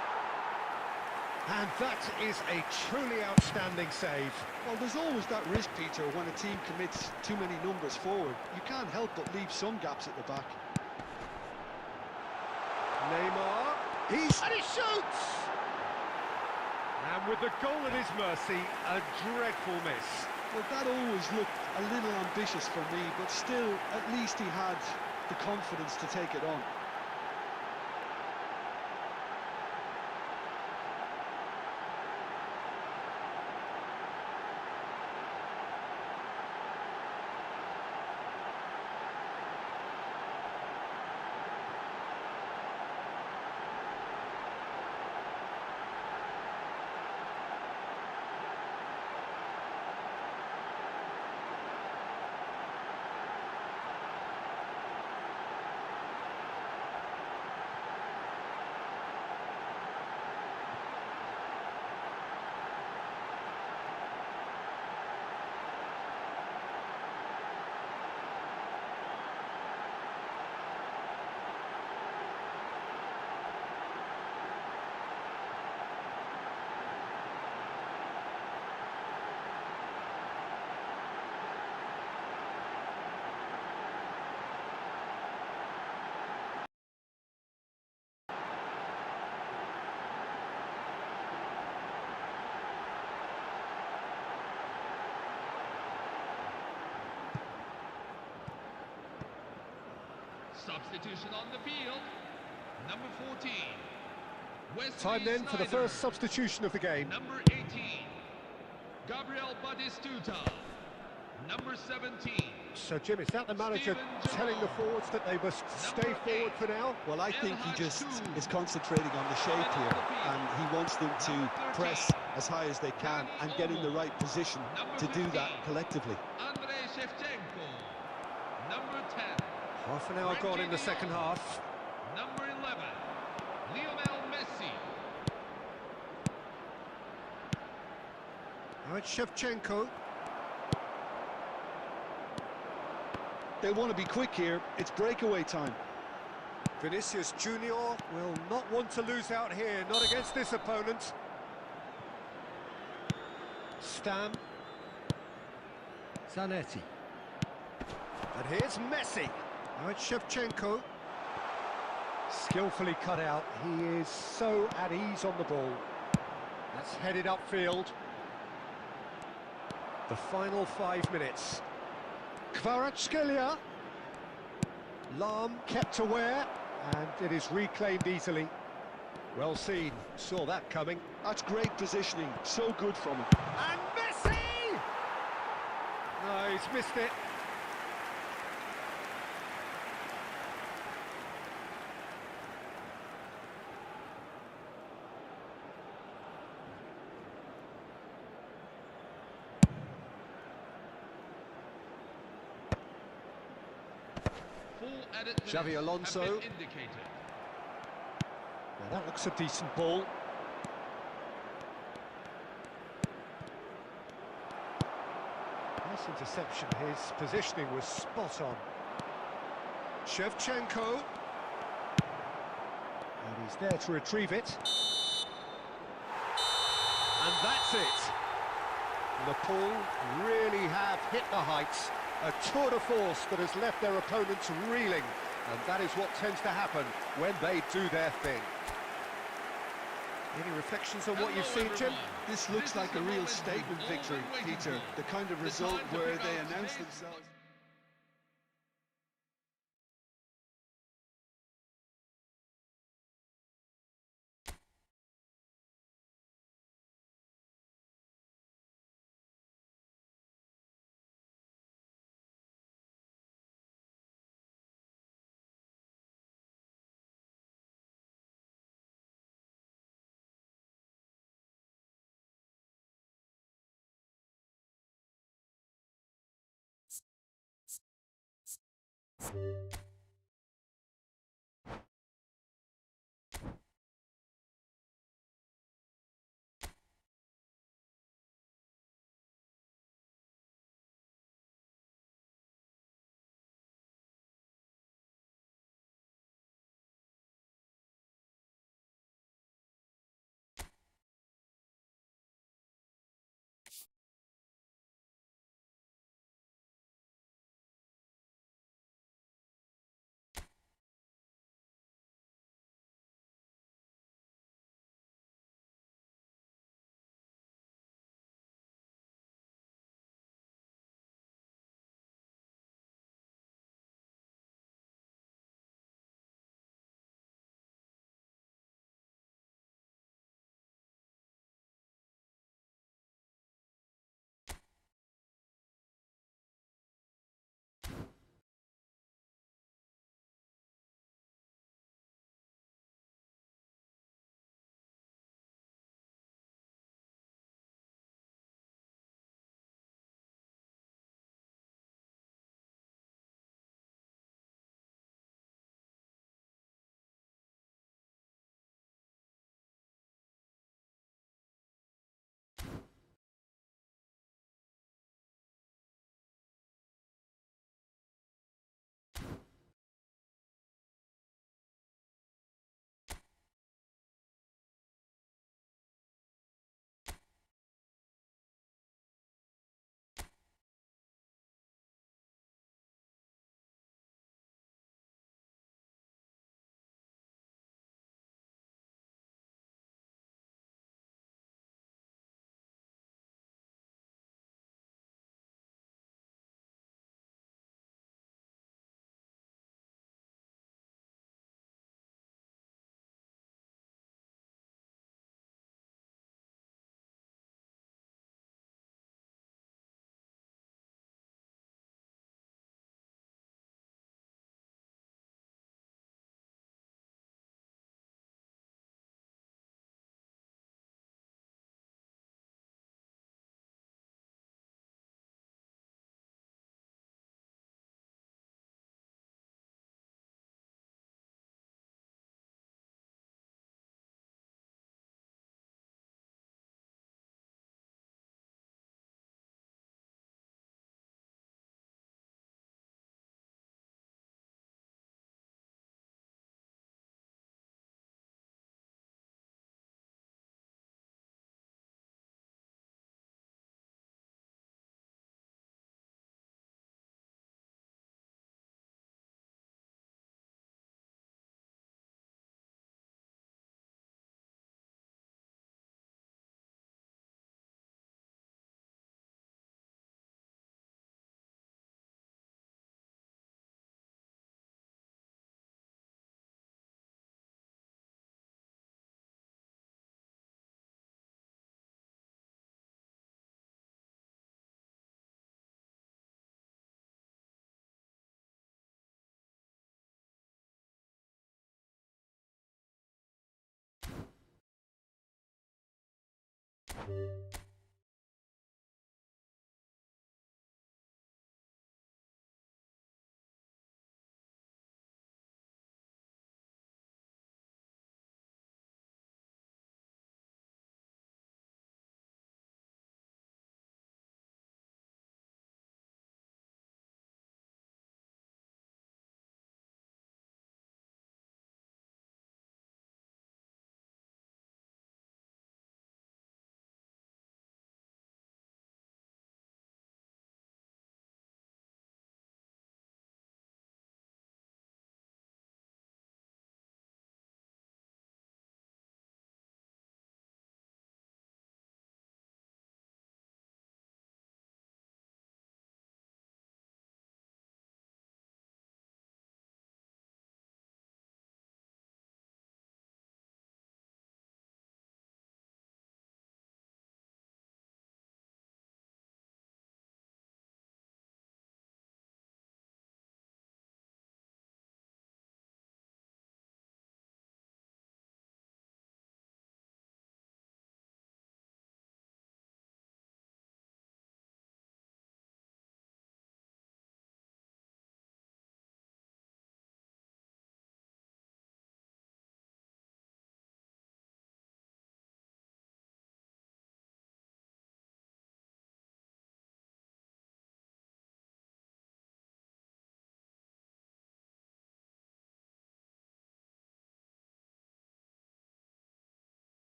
And that is a truly outstanding save. Well, there's always that risk, Peter, when a team commits too many numbers forward. You can't help but leave some gaps at the back. Neymar, and he shoots! And with the goal at his mercy, a dreadful miss. Well, that always looked a little ambitious for me, but still, at least he had the confidence to take it on. Substitution on the field. Number 14. Wesley Time then for the Sneijder. first substitution of the game. Number 18. Gabriel Batistuta. Number 17. So, Jim, is that the manager telling the forwards that they must stay forward for now? Well, I think he just is concentrating on the shape here, and he wants them to press as high as they can and get in the right position to do that collectively. Andrei Shevchenko. Number 10. Half an hour gone in the second half. Number 11. Lionel Messi. Now it's Shevchenko. They want to be quick here. It's breakaway time. Vinicius Junior will not want to lose out here, not against this opponent. Stam. Zanetti. And here's Messi. Now it's Shevchenko. Skillfully cut out. He is so at ease on the ball. That's headed upfield. The final 5 minutes. Kvaratskhelia. Lahm kept aware, and it is reclaimed easily. Well seen, saw that coming. That's great positioning, so good from him. And Messi! No, he's missed it. Xavi Alonso. Now that looks a decent ball. Nice interception. His positioning was spot on. Shevchenko. And he's there to retrieve it. And that's it. Nepal really have hit the heights. A tour de force that has left their opponents reeling. And that is what tends to happen when they do their thing. Any reflections on what you've seen, Jim? This looks like a real statement victory, Peter. The kind of result where they announce themselves.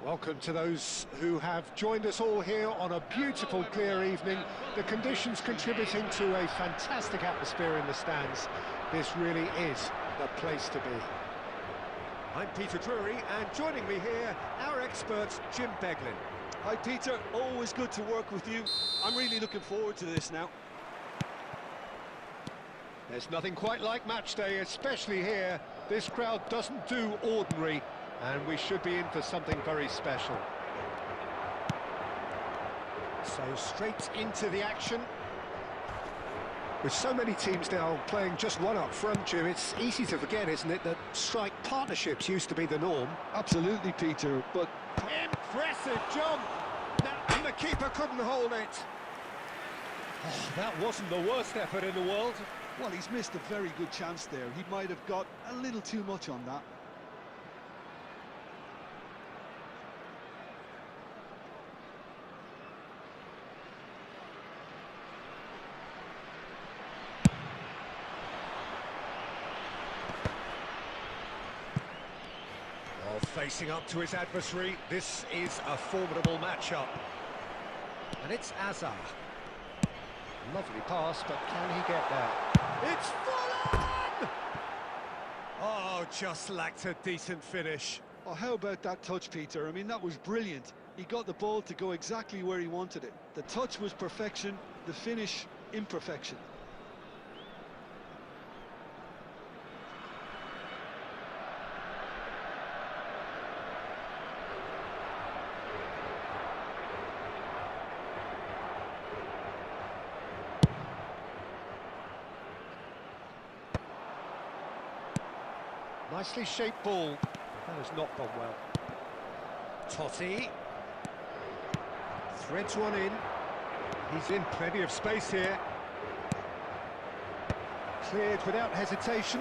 Welcome to those who have joined us all here on a beautiful, clear evening. The conditions contributing to a fantastic atmosphere in the stands. This really is the place to be. I'm Peter Drury, and joining me here, our expert, Jim Beglin. Hi Peter, always good to work with you. I'm really looking forward to this now. There's nothing quite like match day, especially here. This crowd doesn't do ordinary, and we should be in for something very special. So straight into the action. With so many teams now playing just one up front, Jim, it's easy to forget, isn't it, that strike partnerships used to be the norm. Absolutely, Peter, but... Impressive jump! Now, and the keeper couldn't hold it. Oh, that wasn't the worst effort in the world. Well, he's missed a very good chance there. He might have got a little too much on that. Facing up to his adversary, this is a formidable matchup. And it's Azar. Lovely pass, but can he get there? It's full on! Oh, just lacked a decent finish. Oh, how about that touch, Peter? I mean, that was brilliant. He got the ball to go exactly where he wanted it. The touch was perfection, the finish, imperfection. Nicely shaped ball. That has not gone well. Totti. Threads one in. He's in plenty of space here. Cleared without hesitation.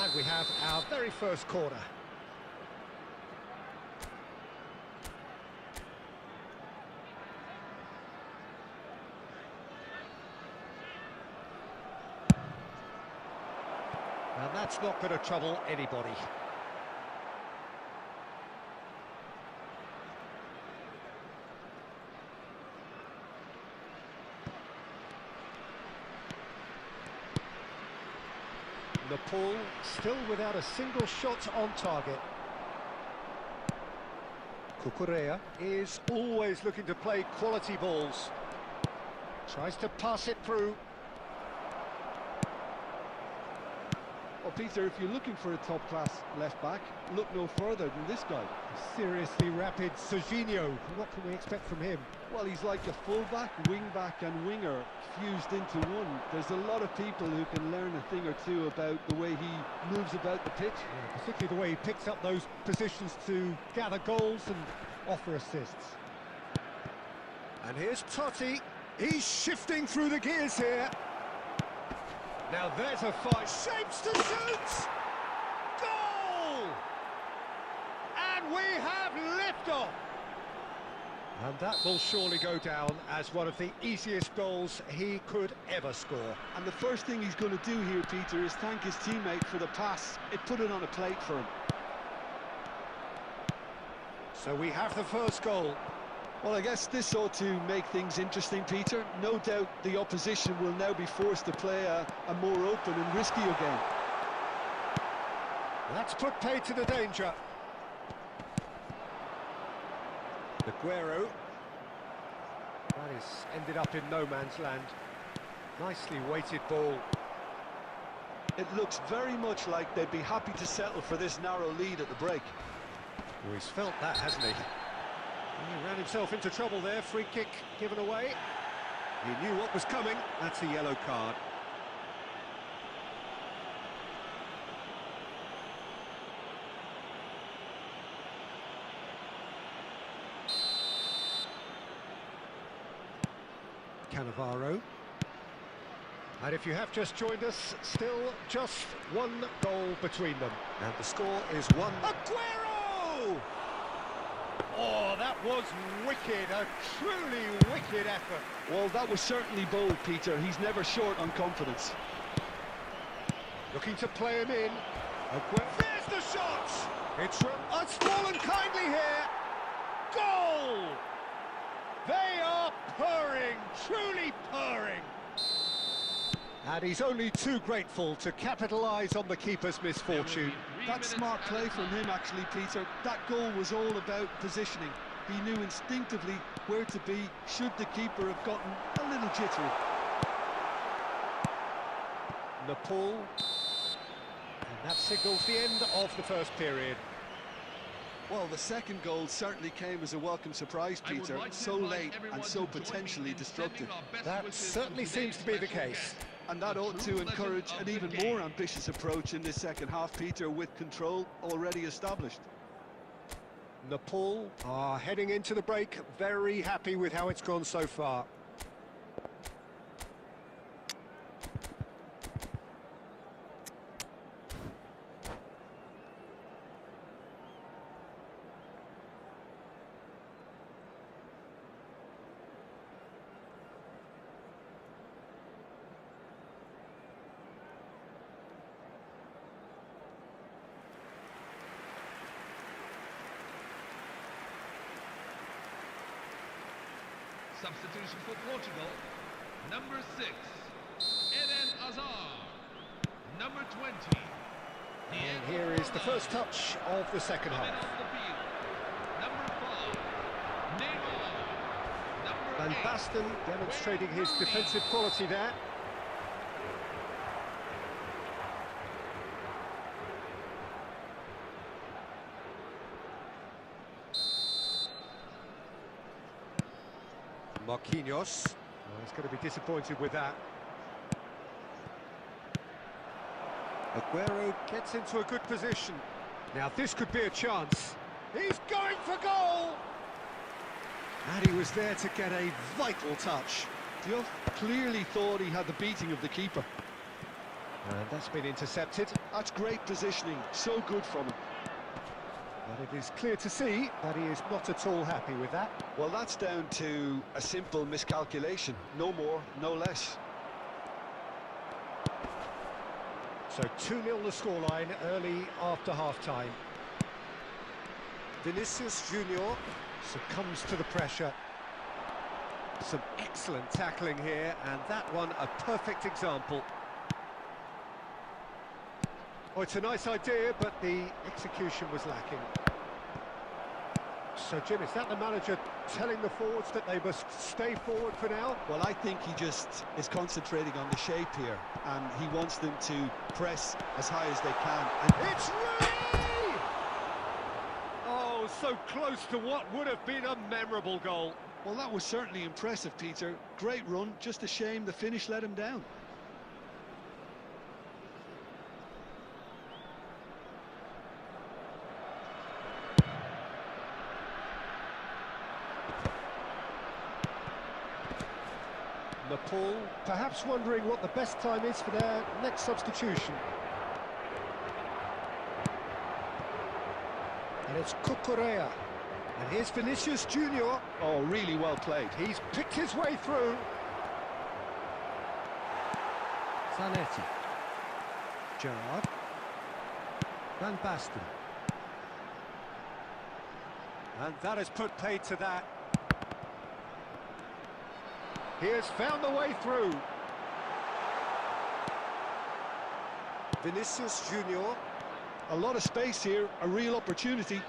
And we have our very first corner. And that's not going to trouble anybody. Nepal still without a single shot on target. Kukurea is always looking to play quality balls. Tries to pass it through. Well, Peter, if you're looking for a top-class left-back, look no further than this guy. Seriously rapid Serginho. What can we expect from him? Well, he's like a full-back, wing-back and winger fused into one. There's a lot of people who can learn a thing or two about the way he moves about the pitch. Yeah, particularly the way he picks up those positions to gather goals and offer assists. And here's Totti. He's shifting through the gears here. Now there's a fight. Shapes to shoot! Goal! And we have liftoff! And that will surely go down as one of the easiest goals he could ever score. And the first thing he's going to do here, Peter, is thank his teammate for the pass. It put it on a plate for him. So we have the first goal. Well, I guess this ought to make things interesting, Peter. No doubt the opposition will now be forced to play a more open and riskier game. That's put paid to the danger. Aguero. That is ended up in no man's land. Nicely weighted ball. It looks very much like they'd be happy to settle for this narrow lead at the break. Well, he's felt that, hasn't he? He ran himself into trouble there. Free kick given away. He knew what was coming. That's a yellow card. Cannavaro. And if you have just joined us, still just one goal between them. And the score is 1. Aguero! Oh, that was wicked, a truly wicked effort. Well, that was certainly bold, Peter. He's never short on confidence. Looking to play him in. Aguero. There's the shot! It's fallen kindly here. Goal! They are purring, truly purring. And he's only too grateful to capitalise on the keeper's misfortune. That's smart play from him, actually, Peter. That goal was all about positioning. He knew instinctively where to be should the keeper have gotten a little jittery. Nepal. And that signals the end of the first period. Well, the second goal certainly came as a welcome surprise, Peter. So late and so potentially destructive. That certainly seems to be the case. And that ought to encourage an even more ambitious approach in this second half, Peter, with control already established. Nepal are heading into the break, very happy with how it's gone so far. Substitution for Portugal. Number 6, Eden Hazard. Number 20. And here is the first touch of the second Coming half. off the field. Number 5, Neymar. Number Van 8, Basten demonstrating his Rooney. defensive quality there. Marquinhos. Oh, he's going to be disappointed with that. Aguero gets into a good position. Now this could be a chance. He's going for goal! And he was there to get a vital touch. Diop clearly thought he had the beating of the keeper. And that's been intercepted. That's great positioning, so good from him. But it is clear to see that he is not at all happy with that. Well, that's down to a simple miscalculation. No more, no less. So 2-0 the scoreline early after half-time. Vinicius Junior succumbs to the pressure. Some excellent tackling here, and that one a perfect example. Oh, it's a nice idea, but the execution was lacking. So, Jim, is that the manager telling the forwards that they must stay forward for now? Well, I think he just is concentrating on the shape here, and he wants them to press as high as they can. And It's Rooney! Oh, so close to what would have been a memorable goal. Well, that was certainly impressive, Peter. Great run, just a shame the finish let him down. Nepal perhaps wondering what the best time is for their next substitution. And it's Cucurella. And here's Vinicius Junior. Oh, really well played. He's picked his way through. Zanetti. Gerrard. Van Basten. And that has put paid to that. He has found the way through. Vinicius Junior. A lot of space here, a real opportunity.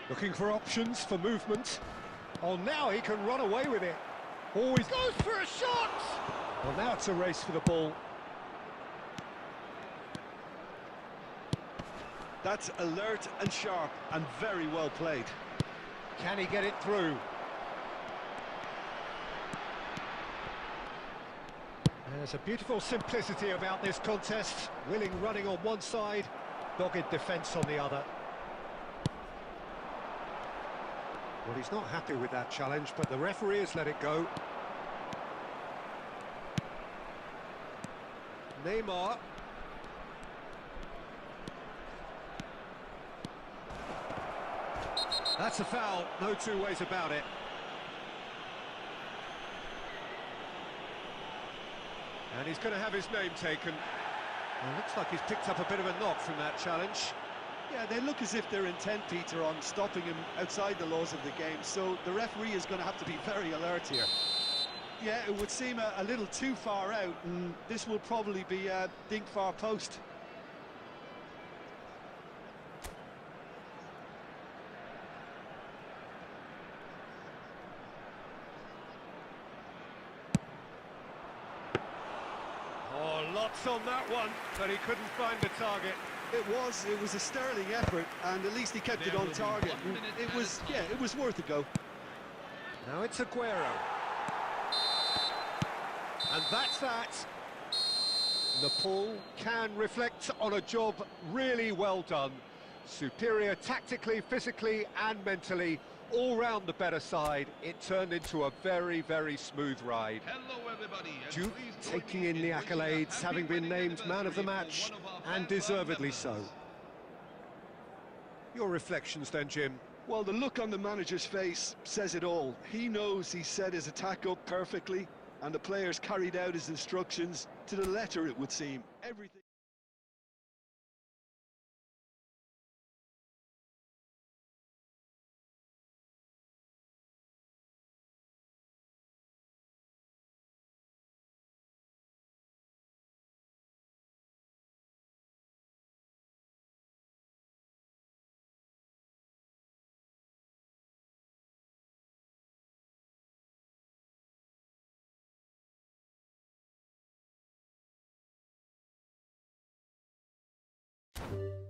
Looking for options for movement. Oh, now he can run away with it. Always goes for a shot! Well, now it's a race for the ball. That's alert and sharp and very well played. Can he get it through? There's a beautiful simplicity about this contest. Willing running on one side, dogged defence on the other. Well, he's not happy with that challenge, but the referee has let it go. Neymar. That's a foul, no two ways about it. And he's going to have his name taken. Well, looks like he's picked up a bit of a knock from that challenge. yeah, they look as if they're intent, Peter, on stopping him outside the laws of the game, so the referee is going to have to be very alert here. Yeah, it would seem a little too far out, and this will probably be a dink far post. Oh, lots on that one, but he couldn't find the target. It was a sterling effort, and at least he kept it on target. It was, yeah, it was worth a go. Now it's Aguero. And that's that. Nepal can reflect on a job really well done. Superior tactically, physically and mentally. All round the better side. It turned into a very, very smooth ride. Hello everybody. Duke taking in the accolades, having been named man of the match, and deservedly so. Your reflections then, Jim? Well, the look on the manager's face says it all. He knows he set his attack up perfectly, and the players carried out his instructions to the letter, it would seem. Everything. it.